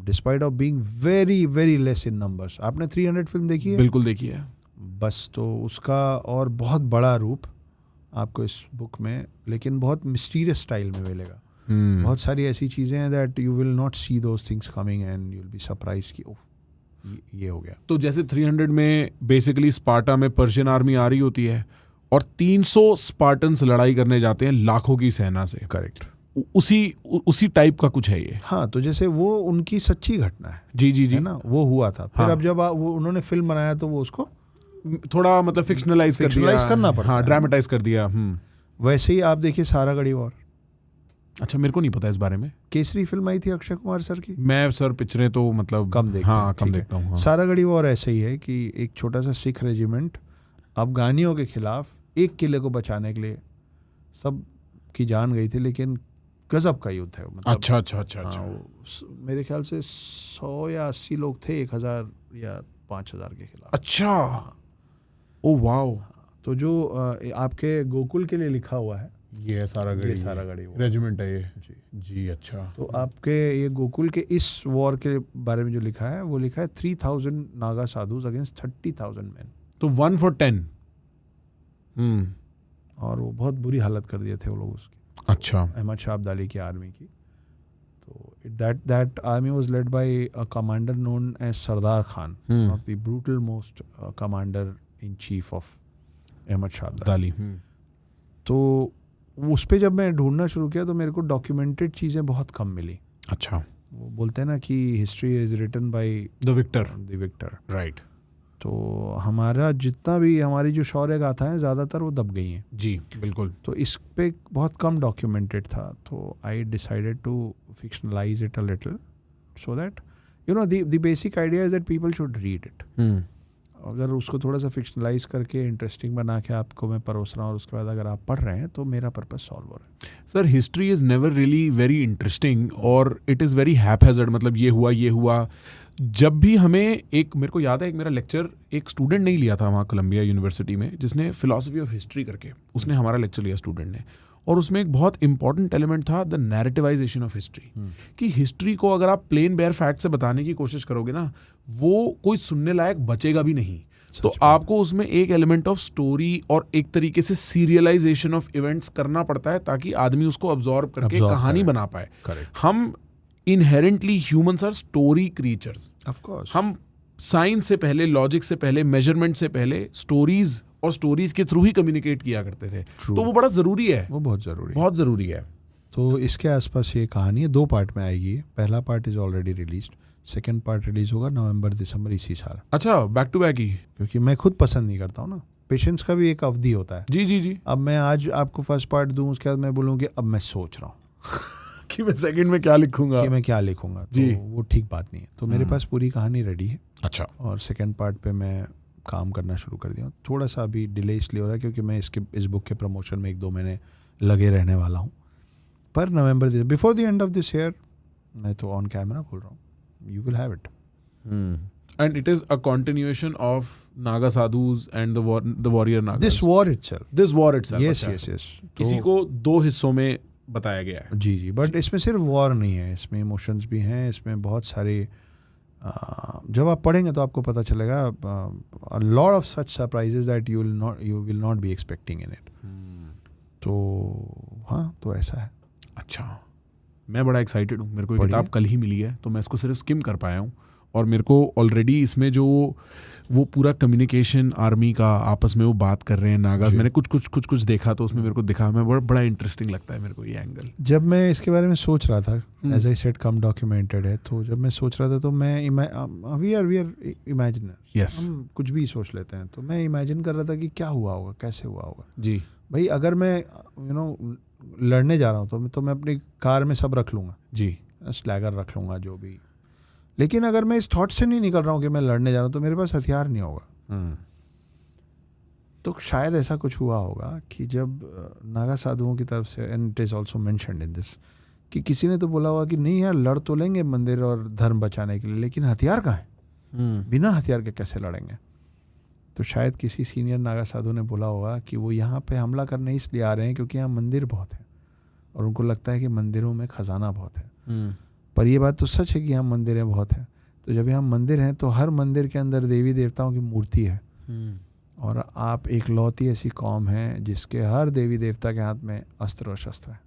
Despite of being very very less in numbers. आपने 300 फिल्म देखी है? बिल्कुल देखी है। बस तो उसका और बहुत बड़ा रूप आपको इस बुक में, लेकिन बहुत मिस्टीरियस स्टाइल में मिलेगा। बहुत सारी ऐसी चीज़ें हैं that you will not C those things coming and you will be surprise कि ओह ये हो गया। तो जैसे 300 में बेसिकली स्पार्टा में पर्शियन आर्मी आ रही होती है और 300 स्पार्टन्स लड़ाई करने जाते हैं लाखों की सेना से। करेक्ट। उसी टाइप का कुछ है ये। हाँ, तो जैसे वो उनकी सच्ची घटना है। जी जी जी, है ना, वो हुआ था। फिर हाँ। अब जब वो उन्होंने फिल्म बनाया तो वो उसको थोड़ा मतलब फिक्शनलाइज करना पड़ता हाँ, है। ड्रामेटाइज कर दिया। वैसे ही आप देखिए सारागढ़ी वॉर। अच्छा, मेरे को नहीं पता इस बारे में। केसरी फिल्म आई थी अक्षय कुमार सर की। मैं सर पिक्चरें तो मतलब कम देखता हूं, हाँ, कम ठीक है। देखता हूँ। हाँ। सारागढ़ी वॉर ऐसे ही है कि एक छोटा सा सिख रेजिमेंट अफगानियों के खिलाफ एक किले को बचाने के लिए सब की जान गई थी, लेकिन गजब का युद्ध है। मतलब अच्छा अच्छा अच्छा अच्छा। मेरे ख्याल से 100 या 80 लोग थे 1000 या 5000 के खिलाफ। अच्छा, ओ वाओ। तो जो आपके गोकुल के लिए लिखा हुआ है ये है सारागढ़ी। सारागढ़ी रेजिमेंट है ये। जी जी। अच्छा, तो आपके ये गोकुल के इस वॉर के बारे में जो लिखा है वो लिखा है 3000 नागा साधुस अगेंस्ट 30,000 मैन। तो 1 for 10। और वो बहुत बुरी हालत कर दिए थे वो लोग उसकी। अच्छा। अहमद शाह अब्दाली की आर्मी की। तो that army was led by a commander known as Sardar Khan, one of the brutal most commander in chief of Ahmad Shah Abdali. तो उस पे जब मैं ढूंढना शुरू किया तो मेरे को डॉक्यूमेंटेड चीज़ें बहुत कम मिली। अच्छा। वो बोलते हैं ना कि history is written by the victor. Right. तो हमारा जितना भी हमारी जो शौर्य गाथा है ज़्यादातर वो दब गई हैं। जी बिल्कुल। तो इस पे बहुत कम डॉक्यूमेंटेड था, तो I decided to fictionalise it a little so that you know the basic idea is that people should read it. अगर उसको थोड़ा सा फिक्शनलाइज करके इंटरेस्टिंग बना के आपको मैं परोस रहा हूँ और उसके बाद अगर आप पढ़ रहे हैं तो मेरा पर्पस सॉल्व हो रहा है। Sir, history is never really very interesting और इट इज़ वेरी हैपहैज़र्ड। मतलब ये हुआ। जब भी हमें मेरे को याद है एक मेरा लेक्चर एक स्टूडेंट नहीं लिया था वहाँ कोलंबिया यूनिवर्सिटी में, जिसने फिलॉसफी ऑफ हिस्ट्री करके उसने हमारा लेक्चर लिया स्टूडेंट ने, और उसमें एक बहुत इंपॉर्टेंट एलिमेंट था द नैरेटिवाइजेशन ऑफ हिस्ट्री। कि हिस्ट्री को अगर आप प्लेन बेयर फैक्ट से बताने की कोशिश करोगे ना, वो कोई सुनने लायक बचेगा भी नहीं। तो आपको उसमें एक एलिमेंट ऑफ स्टोरी और एक तरीके से सीरियलाइजेशन ऑफ इवेंट्स करना पड़ता है ताकि आदमी उसको अब्जॉर्ब करके कहानी बना पाए। हम inherently humans are story creatures. Of course हम साइंस से पहले, लॉजिक से पहले, मेजरमेंट से पहले स्टोरीज और स्टोरीज के थ्रू ही कम्युनिकेट किया करते थे। तो वो बड़ा ज़रूरी है, वो बहुत ज़रूरी है। तो इसके आसपास ये कहानी है, 2 पार्ट में आएगी। पहला part is already released, second part release होगा नवंबर-दिसंबर इसी साल। अच्छा, बैक टू बैक ही? क्योंकि मैं खुद पसंद नहीं करता हूँ ना, पेशेंस का भी एक अवधि होता है। जी जी जी। अब मैं आज आपको फर्स्ट पार्ट दूं, उसके बाद मैं बोलूँ कि अब मैं सोच रहा हूँ कि मैं सेकंड में क्या लिखूंगा, तो वो ठीक बात नहीं है। तो मेरे पास पूरी कहानी रेडी है। अच्छा। और सेकेंड पार्ट पे मैं काम करना शुरू कर दिया। थोड़ा सा अभी डिले इसलिए हो रहा है क्योंकि मैं इस बुक के प्रमोशन में 1-2 महीने लगे रहने वाला हूँ। पर November before the end of this year मैं तो ऑन कैमरा बोल रहा हूँ, you will have it. And it is a continuation of Naga Sadhus and the warrior Nagas. This war itself. This war itself. Yes, अच्छा। yes, yes. इसी को 2 हिस्सों में बताया गया है। जी जी, बट इसमें सिर्फ वॉर नहीं है, इसमें इमोशंस भी हैं, इसमें बहुत सारे जब आप पढ़ेंगे तो आपको पता चलेगा a lot of such surprises that you will not be expecting in it. तो हाँ, तो ऐसा है। अच्छा, मैं बड़ा एक्साइटेड हूँ। मेरे को ये बढ़िया। किताब कल ही मिली है, तो मैं इसको सिर्फ स्किम कर पाया हूँ, और मेरे को ऑलरेडी इसमें जो वो पूरा कम्युनिकेशन आर्मी का आपस में वो बात कर रहे हैं नागास, मैंने कुछ देखा तो उसमें मेरे को दिखा, मैं बड़ा इंटरेस्टिंग लगता है मेरे को ये एंगल। जब मैं इसके बारे में सोच रहा था, एज आई सेड कम डॉक्यूमेंटेड है, तो जब मैं सोच रहा था तो मैं वी आर इमेजिनर्स, Yes. हम कुछ भी सोच लेते हैं, तो मैं इमेजिन कर रहा था कि क्या हुआ होगा, कैसे हुआ होगा। जी भाई अगर मैं लड़ने जा रहा हूँ तो मैं अपनी कार में सब रख लूँगा, जी, स्लैगर रख लूँगा जो भी, लेकिन अगर मैं इस थॉट से नहीं निकल रहा हूँ कि मैं लड़ने जा रहा हूँ तो मेरे पास हथियार नहीं होगा। तो शायद ऐसा कुछ हुआ होगा कि जब नागा साधुओं की तरफ से, and it is also mentioned in this, कि किसी ने तो बोला होगा कि नहीं यार, लड़ तो लेंगे मंदिर और धर्म बचाने के लिए, लेकिन हथियार कहाँ है, बिना हथियार के कैसे लड़ेंगे। तो शायद किसी सीनियर नागा साधु ने बोला होगा कि वो यहाँ पे हमला करने इसलिए आ रहे हैं क्योंकि यहाँ मंदिर बहुत है और उनको लगता है कि मंदिरों में खजाना बहुत है। पर ये बात तो सच है कि यहाँ मंदिरें बहुत हैं। तो जब यहाँ मंदिर हैं तो हर मंदिर के अंदर देवी देवताओं की मूर्ति है, और आप एक लौती ऐसी कौम है जिसके हर देवी देवता के हाथ में अस्त्र और शस्त्र है,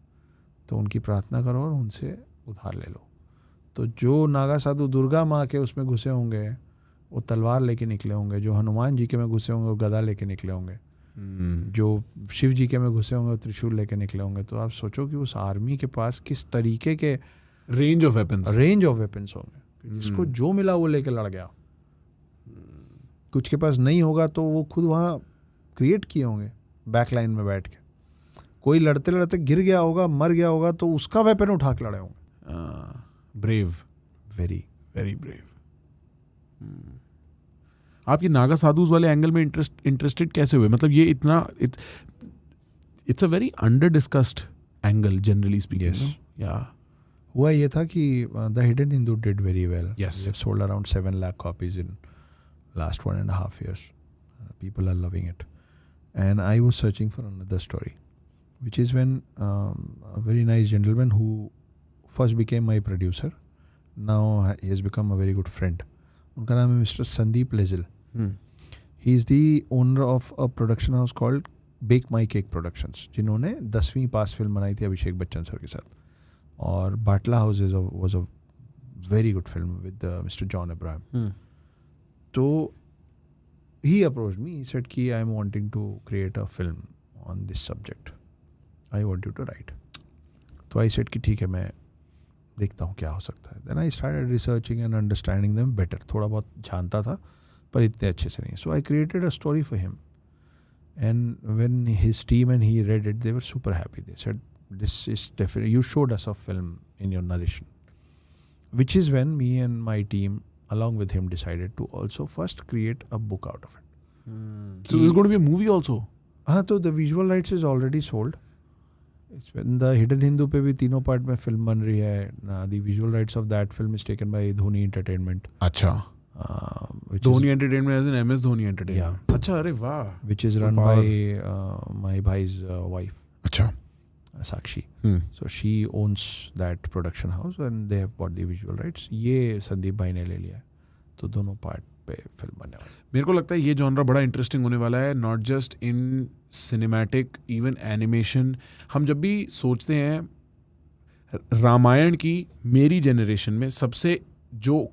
तो उनकी प्रार्थना करो और उनसे उधार ले लो। तो जो नागा साधु दुर्गा माँ के उसमें घुसे होंगे वो तलवार लेके निकले होंगे, जो हनुमान जी के में घुसे होंगे वो गदा लेके निकले होंगे, जो शिव जी के में घुसे होंगे वो त्रिशूल लेके निकले होंगे। तो आप सोचो कि उस आर्मी के पास किस तरीके के रेंज ऑफ वेपन्स होंगे, जिसको जो मिला वो लेके लड़ गया। कुछ के पास नहीं होगा तो वो खुद वहाँ क्रिएट किए होंगे बैक लाइन में बैठ के, कोई लड़ते लड़ते गिर गया होगा, मर गया होगा, तो उसका वेपन उठा के लड़े होंगे। Brave, very very brave. आपकी नागा साधुस वाले एंगल में इंटरेस्टेड कैसे हुए? मतलब ये इतना it's a very under discussed angle generally speaking. या हुआ ये था कि the hidden Hindu did very well. Yes. We have sold around 7 lakh copies in last 1.5 years. People are loving it. And I was searching for another story, which is when a very nice gentleman who first became my producer, now he has become a very good friend. उनका नाम है mister Sandeep Lejil. He is the owner of a production house called Bake My Cake Productions, जिन्होंने 10वीं पास film बनाई थी Abhishek Bachchan sir के साथ, और बाटला house was a very good film with Mr. John Abraham. So he approached me, he said कि I am wanting to create a film on this subject, I want you to write. तो I said कि ठीक है, मैं देखता हूँ क्या हो सकता है. Then I started researching and understanding them better. थोड़ा बहुत जानता था पर इतने अच्छे से नहीं. So I created a story for him, and when his team and he read it, they were super happy. They said, this is definitely, you showed us a film in your narration. Which is when me and my team along with him decided to also first create a book out of it. So there's going to be a movie also? हाँ, तो the visual rights is already sold. It's when the Hidden Hindu पे भी तीनों part में film बन रही है. The visual rights of that film is taken by Dhoni Entertainment. अच्छा. Dhoni Entertainment as in MS Dhoni Entertainment. Yeah. अच्छा, अरे वाह. Which is run by my bhai's wife. अच्छा. Sakshi. So she owns that production house and they have bought the visual rights. ये संदीप भाई ने ले लिया है, तो दोनों पार्ट पे फिल्म बनने वाली. मेरे को लगता है ये जॉनरा बड़ा इंटरेस्टिंग होने वाला है, not just in cinematic, even animation. हम जब भी सोचते हैं रामायण की, मेरी जनरेशन में सबसे जो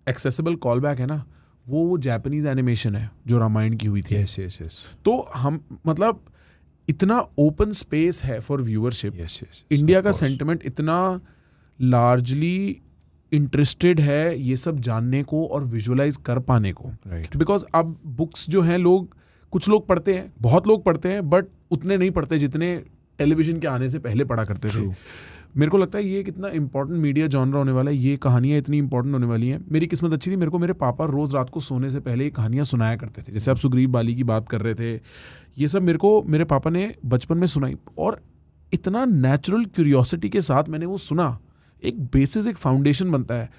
एक्सेसिबल कॉल बैक है ना, वो जापानीज एनिमेशन है जो रामायण की हुई थी. Yes. तो हम मतलब इतना ओपन स्पेस है फॉर व्यूअरशिप. Yes. इंडिया का सेंटिमेंट इतना लार्जली इंटरेस्टेड है ये सब जानने को और विजुअलाइज कर पाने को. Right. बिकॉज अब बुक्स जो हैं कुछ लोग पढ़ते हैं, बहुत लोग पढ़ते हैं, बट उतने नहीं पढ़ते जितने टेलीविजन के आने से पहले पढ़ा करते थे. मेरे को लगता है ये कितना इंपॉर्टेंट मीडिया जॉनरा होने वाला है. ये कहानियाँ इतनी इंपॉर्टेंट होने वाली हैं. मेरी किस्मत अच्छी थी, मेरे को मेरे पापा रोज़ रात को सोने से पहले ये कहानियाँ सुनाया करते थे. जैसे आप सुग्रीव बाली की बात कर रहे थे, ये सब मेरे को मेरे पापा ने बचपन में सुनाई, और इतना नेचुरल क्यूरियोसिटी के साथ मैंने वो सुना. एक बेसिस, एक फाउंडेशन बनता है.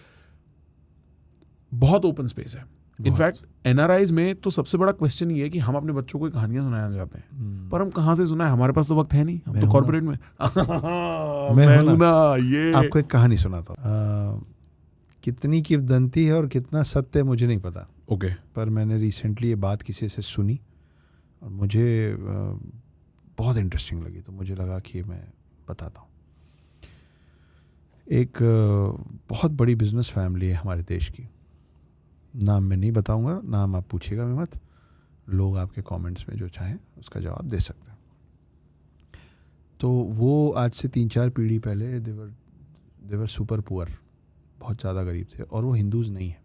बहुत ओपन स्पेस है। इनफैक्ट NRIs में तो सबसे बड़ा क्वेश्चन ये है कि हम अपने बच्चों को कहानियां सुनाना चाहते हैं, पर हम कहाँ से सुनाए, हमारे पास तो वक्त है नहीं, हम तो कॉर्पोरेट में मैं हूं ना। ये आपको एक कहानी सुनाता हूँ, कितनी किंवदंती है और कितना सत्य है मुझे नहीं पता, ओके, पर मैंने रिसेंटली ये बात किसी से सुनी और मुझे बहुत इंटरेस्टिंग लगी, तो मुझे लगा कि मैं बताता हूँ। एक बहुत बड़ी बिजनेस फैमिली है हमारे देश की, नाम मैं नहीं बताऊंगा, नाम आप पूछिएगा मैं मत, लोग आपके कमेंट्स में जो चाहें उसका जवाब दे सकते हैं। तो वो आज से 3-4 पीढ़ी पहले देवर सुपर पुअर, बहुत ज़्यादा गरीब थे, और वो हिंदूज़ नहीं है।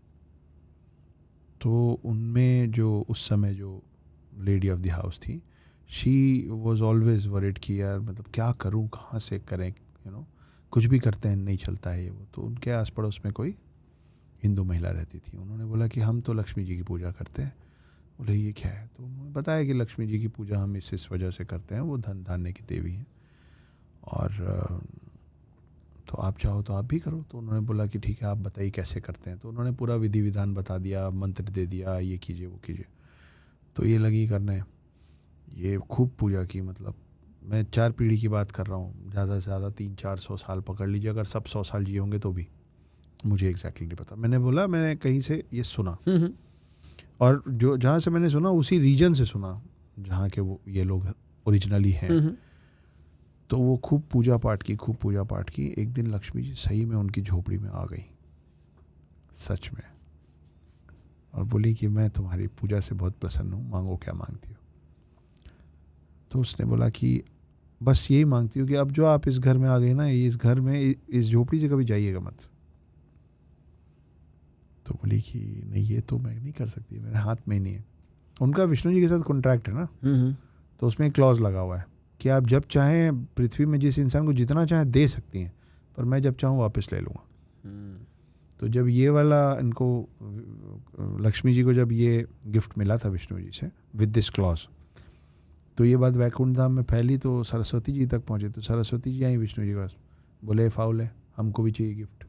तो उनमें जो उस समय जो लेडी ऑफ द हाउस थी, शी वॉज ऑलवेज वरिड कि यार मतलब क्या करूं, कहाँ से करें, कुछ भी करते हैं नहीं चलता है ये वो। तो उनके आस पड़ोस में कोई हिंदू महिला रहती थी। उन्होंने बोला कि हम तो लक्ष्मी जी की पूजा करते हैं। बोले ये क्या है? तो उन्होंने बताया कि लक्ष्मी जी की पूजा हम इस वजह से करते हैं, वो धन धान्य की देवी हैं, और तो आप चाहो तो आप भी करो। तो उन्होंने बोला कि ठीक है, आप बताइए कैसे करते हैं। तो उन्होंने पूरा विधि विधान बता दिया, मंत्र दे दिया, ये कीजिए वो कीजिए। तो ये लगी करने, ये खूब पूजा की, मतलब मैं 4 पीढ़ी की बात कर रहा हूँ, ज़्यादा से ज़्यादा 300-400 साल पकड़ लीजिए, अगर सब 100 साल जिए होंगे तो भी, मुझे एग्जैक्टली नहीं पता। मैंने बोला मैंने कहीं से ये सुना, और जो जहाँ से मैंने सुना उसी रीजन से सुना जहाँ के वो ये लोग ओरिजिनली हैं। तो वो खूब पूजा पाठ की। एक दिन लक्ष्मी जी सही में उनकी झोपड़ी में आ गई, सच में, और बोली कि मैं तुम्हारी पूजा से बहुत प्रसन्न हूँ, मांगो क्या मांगती हो। तो उसने बोला कि बस यही मांगती हूँ कि अब जो आप इस घर में आ गए ना, इस घर में इस झोपड़ी से कभी जाइएगा मत। तो बोली कि नहीं, ये तो मैं नहीं कर सकती, मेरे हाथ में ही नहीं है। उनका विष्णु जी के साथ कॉन्ट्रैक्ट है ना, तो उसमें एक क्लॉज लगा हुआ है कि आप जब चाहें पृथ्वी में जिस इंसान को जितना चाहें दे सकती हैं, पर मैं जब चाहूँ वापस ले लूँगा। तो जब ये वाला इनको लक्ष्मी जी को जब ये गिफ्ट मिला था विष्णु जी से विद दिस क्लॉज, तो ये बात वैकुंठ धाम में फैली, तो सरस्वती जी तक पहुँचे। तो सरस्वती जी आई विष्णु जी के पास, बोले फाउल है, हमको भी चाहिए गिफ्ट।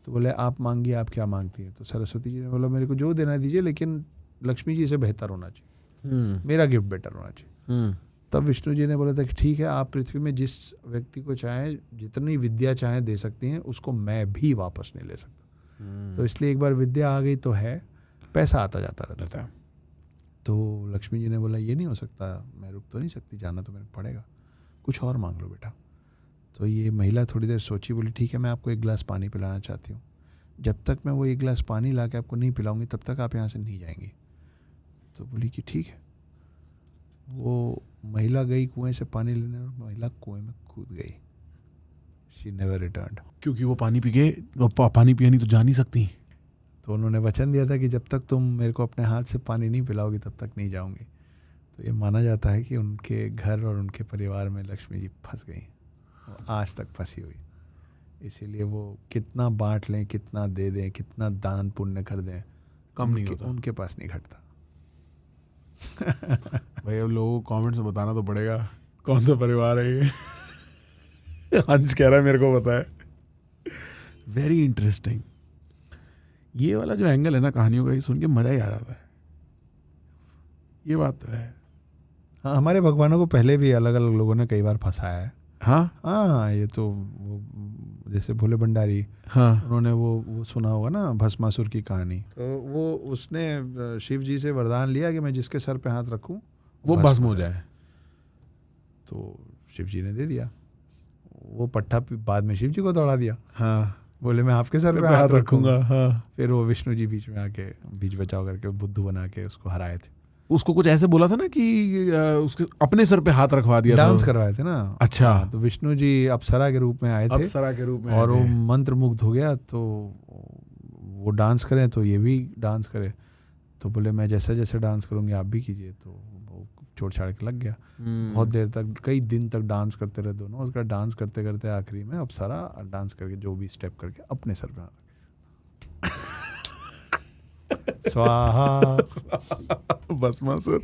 तो बोले आप मांगिए, आप क्या मांगती हैं? तो सरस्वती जी ने बोला मेरे को जो देना दीजिए, लेकिन लक्ष्मी जी से बेहतर होना चाहिए, मेरा गिफ्ट बेटर होना चाहिए। तब विष्णु जी ने बोला था कि ठीक है, आप पृथ्वी में जिस व्यक्ति को चाहें, जितनी विद्या चाहें दे सकती हैं, उसको मैं भी वापस नहीं ले सकता। तो इसलिए एक बार विद्या आ गई तो है, पैसा आता जाता रहता है। तो लक्ष्मी जी ने बोला ये नहीं हो सकता, मैं रुक तो नहीं सकती, जाना तो मेरे को पड़ेगा, कुछ और मांग लो बेटा। तो ये महिला थोड़ी देर सोची, बोली ठीक है, मैं आपको एक गिलास पानी पिलाना चाहती हूँ, जब तक मैं वो एक गिलास पानी ला के आपको नहीं पिलाऊंगी तब तक आप यहाँ से नहीं जाएंगी। तो बोली कि ठीक है। वो महिला गई कुएं से पानी लेने, और महिला कुएं में कूद गई। शी नेवर रिटर्न्ड, क्योंकि वो पानी पिया नहीं तो जा नहीं सकती। तो उन्होंने वचन दिया था कि जब तक तुम मेरे को अपने हाथ से पानी नहीं पिलाओगी तब तक नहीं जाऊंगी। तो ये माना जाता है कि उनके घर और उनके परिवार में लक्ष्मी जी फंस गई, आज तक फंसी हुई। इसीलिए वो कितना बांट लें, कितना दे दें, कितना दान पुण्य कर दें, कम नहीं होता, उनके पास नहीं घटता। भाई अब लोगों को कमेंट्स में बताना तो पड़ेगा कौन सा परिवार है ये। अंश कह रहा है मेरे को पता है। Very interesting. ये वाला जो एंगल है ना कहानियों का, ये सुन के मजा ही आ जाता है। ये बात तो है। हाँ, हमारे भगवानों को पहले भी अलग अलग लोगों ने कई बार फंसाया है। हाँ, ये तो वो जैसे भोले भंडारी, हाँ, उन्होंने वो सुना होगा ना भस्मासुर की कहानी। तो वो उसने शिव जी से वरदान लिया कि मैं जिसके सर पे हाथ रखूं वो भस्म हो जाए। तो शिव जी ने दे दिया। वो पट्टा बाद में शिव जी को दौड़ा दिया। हाँ, बोले मैं आपके सर पे हाथ रखूंगा। हाँ, फिर वो विष्णु जी बीच में आके बीच बचाव करके बुद्धू बना के उसको हराए थे। उसको कुछ ऐसे बोला था ना कि उसके अपने सर पे हाथ रखवा दिया, डांस करवाए थे ना। अच्छा, तो विष्णु जी अप्सरा के रूप में आए थे, अप्सरा के रूप में, और वो मंत्र मुग्ध हो गया। तो वो डांस करें तो ये भी डांस करे। तो बोले मैं जैसे जैसे डांस करूंगी आप भी कीजिए। तो वो छोड़ छाड़ के लग गया। बहुत देर तक, कई दिन तक डांस करते रहे दोनों। उसका डांस करते करते आखिरी में अप्सरा डांस करके जो भी स्टेप करके अपने सर पे हाथ स्वाहा भस्मासुर।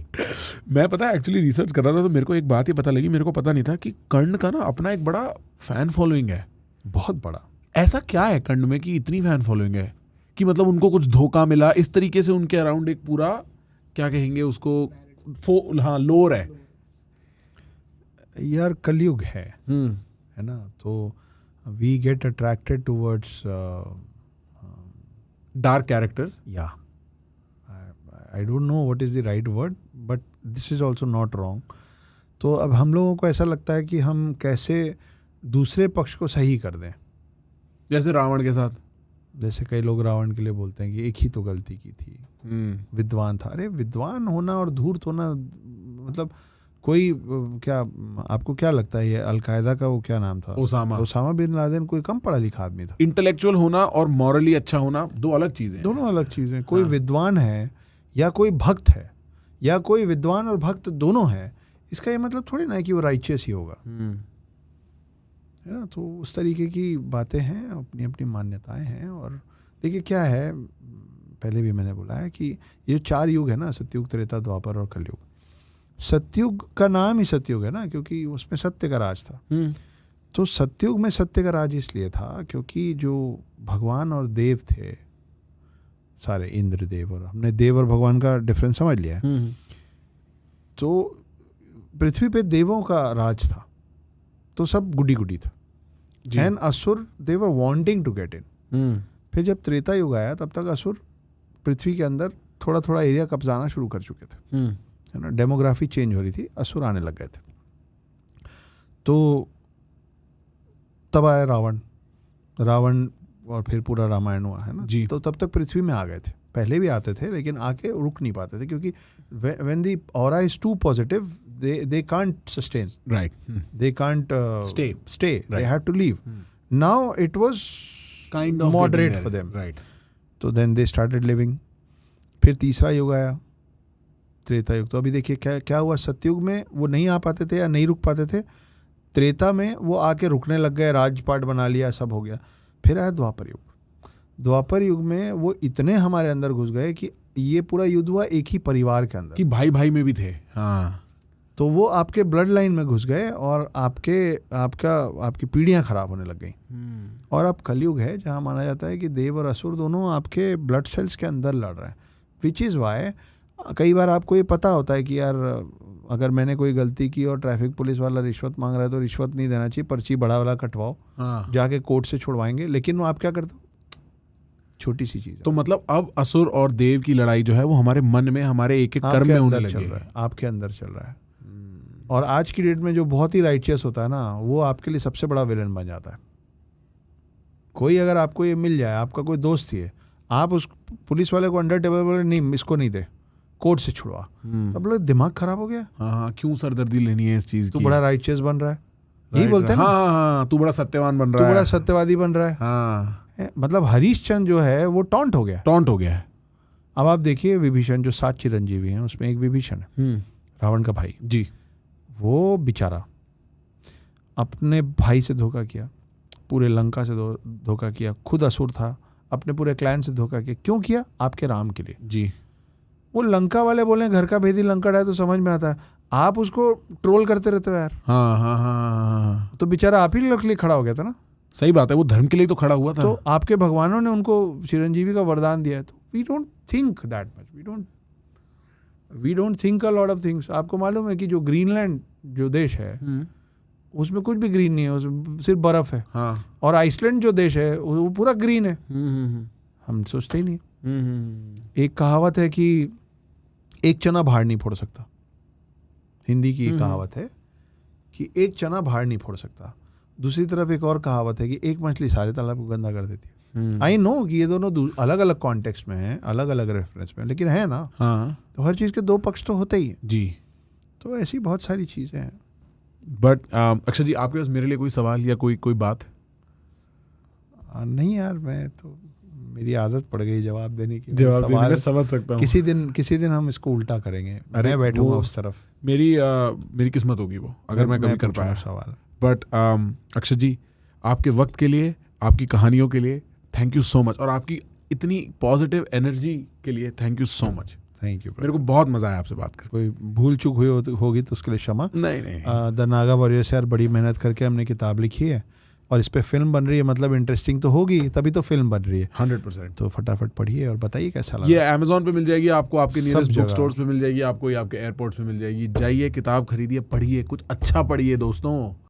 मैं पता है एक्चुअली रिसर्च कर रहा था तो मेरे को एक बात ही पता लगी, मेरे को पता नहीं था कि कर्ण का ना अपना एक बड़ा फैन फॉलोइंग है, बहुत बड़ा। ऐसा क्या है कर्ण में कि इतनी फैन फॉलोइंग है? कि मतलब उनको कुछ धोखा मिला, इस तरीके से उनके अराउंड एक पूरा क्या कहेंगे उसको हाँ लोर है यार, कलयुग है ना, तो we get attracted towards dark characters. या I don't know what is the right word, but this is also not wrong. तो अब हम लोगों को ऐसा लगता है कि हम कैसे दूसरे पक्ष को सही कर दें. जैसे रावण के साथ, जैसे कई लोग रावण के लिए बोलते हैं कि एक ही तो गलती की थी, विद्वान था. अरे विद्वान होना और धूर्त होना, मतलब कोई क्या, आपको क्या लगता है ये अलकायदा का वो क्या नाम था, ओसामा बिन लादेन कोई कम पढ़ा लिखा आदमी था? इंटेलेक्चुअल होना और मॉरली अच्छा होना दो अलग चीजें हैं. दोनों अलग चीज़ें. कोई विद्वान है या कोई भक्त है, या कोई विद्वान और भक्त दोनों है, इसका ये मतलब थोड़ी ना है कि वो राइचियस ही होगा, है ना. तो उस तरीके की बातें हैं, अपनी अपनी मान्यताएं हैं. और देखिए क्या है, पहले भी मैंने बोला है कि ये 4 युग है ना, सतयुग, त्रेता, द्वापर और कलयुग. सतयुग का नाम ही सतयुग है ना, क्योंकि उसमें सत्य का राज था. तो सतयुग में सत्य का राज इसलिए था क्योंकि जो भगवान और देव थे सारे, इंद्र देव, और हमने देव और भगवान का डिफरेंस समझ लिया है. तो पृथ्वी पे देवों का राज था, तो सब गुडी गुडी था. एंड असुर दे वर वांटिंग टू गेट इन. फिर जब त्रेता युग आया तब तक असुर पृथ्वी के अंदर थोड़ा थोड़ा एरिया कब्जाना शुरू कर चुके थे, है ना. डेमोग्राफी चेंज हो रही थी, असुर आने लग गए थे. तो तब आया रावण और फिर पूरा रामायण हुआ, है ना. तो तब तक पृथ्वी में आ गए थे. पहले भी आते थे लेकिन आके रुक नहीं पाते थे, क्योंकि when the aura is too positive they can't sustain, right. They can't stay right. They had to leave. Now it was kind of moderate for them, right. So then they started living. फिर तीसरा युग आया, त्रेता युग. तो अभी देखिए क्या हुआ, सतयुग में वो नहीं आ पाते थे या नहीं रुक पाते थे, त्रेता में वो आके रुकने लग गए, राजपाट बना लिया, सब हो गया. फिर आया द्वापर युग. द्वापर युग में वो इतने हमारे अंदर घुस गए कि ये पूरा युद्ध हुआ एक ही परिवार के अंदर, कि भाई भाई में भी थे. हाँ, तो वो आपके ब्लड लाइन में घुस गए और आपकी पीढ़ियां खराब होने लग गई. और अब कलयुग है जहां माना जाता है कि देव और असुर दोनों आपके ब्लड सेल्स के अंदर लड़ रहे हैं. विच इज़ वाई कई बार आपको ये पता होता है कि यार अगर मैंने कोई गलती की और ट्रैफिक पुलिस वाला रिश्वत मांग रहा है तो रिश्वत नहीं देना चाहिए, पर्ची बड़ा वाला कटवाओ, जाके कोर्ट से छुड़वाएंगे. लेकिन आप क्या करते हो, छोटी सी चीज़. तो मतलब अब असुर और देव की लड़ाई जो है वो हमारे मन में, हमारे एक एक कर्म में होने लगी है, आपके अंदर चल रहा है. और आज की डेट में जो बहुत ही राइचियस होता है ना, वो आपके लिए सबसे बड़ा विलन बन जाता है. कोई अगर आपको ये मिल जाए, आपका कोई दोस्त ही है, आप उस पुलिस वाले को अंडर टेबल बोले नहीं इसको नहीं दे, कोर्ट से छुड़वा, तब बोले दिमाग खराब हो गया. हाँ, क्यों सरदर्दी लेनी है इस चीज की, तू बड़ा राइचियस बन रहा है, यही बोलते हैं ना. हाँ, तू बड़ा सत्यवान बन रहा है, तू बड़ा सत्यवादी बन रहा है. हाँ, मतलब हरीशचंद्र जो है वो टॉन्ट हो गया है. अब आप देखिए विभीषण, जो 7 चिरंजीवी हैं उसमें एक विभीषण है, रावण का भाई जी. वो बेचारा अपने भाई से धोखा किया, पूरे लंका से धोखा किया, खुद असुर था, अपने पूरे क्लैन से धोखा किया. क्यों किया? आपके राम के लिए जी. वो लंका वाले बोले घर का भेदी लंका डाले तो समझ में आता है, आप उसको ट्रोल करते रहते हो यार. हाँ. तो बेचारा आप ही के लिए खड़ा हो गया था ना. सही बात है, वो धर्म के लिए तो खड़ा हुआ था. तो आपके भगवानों ने उनको चिरंजीवी का वरदान दिया है. तो we don't think that much, we don't think a lot of things. आपको मालूम है कि जो ग्रीनलैंड जो देश है उसमें कुछ भी ग्रीन नहीं है, उसमें सिर्फ बर्फ है. हाँ. और आइसलैंड जो देश है वो पूरा ग्रीन है. हम सोचते ही नहीं. एक कहावत है कि एक चना भाड़ नहीं फोड़ सकता. हिंदी की एक कहावत है कि एक चना भाड़ नहीं फोड़ सकता. दूसरी तरफ एक और कहावत है कि एक मछली सारे तालाब को गंदा कर देती है. आई नो कि ये दोनों अलग अलग कॉन्टेक्स्ट में हैं, अलग अलग रेफरेंस में, लेकिन है ना. हाँ. तो हर चीज़ के 2 पक्ष तो होते ही हैं जी. तो ऐसी बहुत सारी चीज़ें हैं. बट अक्षय जी, आपके पास मेरे लिए कोई सवाल या कोई बात? नहीं यार, मैं तो मेरी आदत पड़ गई जवाब देने की. मैं समझ सकता हूँ. किसी दिन हम इसको उल्टा करेंगे. मैं बैठूंगा उस तरफ. मेरी किस्मत होगी वो, अगर मैं कभी कर पाया सवाल. बट अक्षय जी, आपके वक्त के लिए, आपकी कहानियों के लिए थैंक यू सो मच, और आपकी इतनी पॉजिटिव एनर्जी के लिए thank you so much. Thank you. मेरे को बहुत मजा आया आपसे बात कर. कोई भूल चूक हुई होगी तो उसके लिए क्षमा. नहीं. द नागा वॉरियर से यार बड़ी मेहनत करके हमने किताब लिखी है. और इस पे फिल्म बन रही है, मतलब इंटरेस्टिंग तो होगी, तभी तो फिल्म बन रही है। 100%। तो फटाफट पढ़िए और बताइए कैसा लगा। ये Amazon पे मिल जाएगी आपको, आपके सब नियरेस्ट बुक जगह। स्टोर्स पे मिल जाएगी आपको, या आपके एयरपोर्ट्स पे मिल जाएगी। जाइए, किताब खरीदिए, पढ़िए, कुछ अच्छा पढ़िए दोस्तों।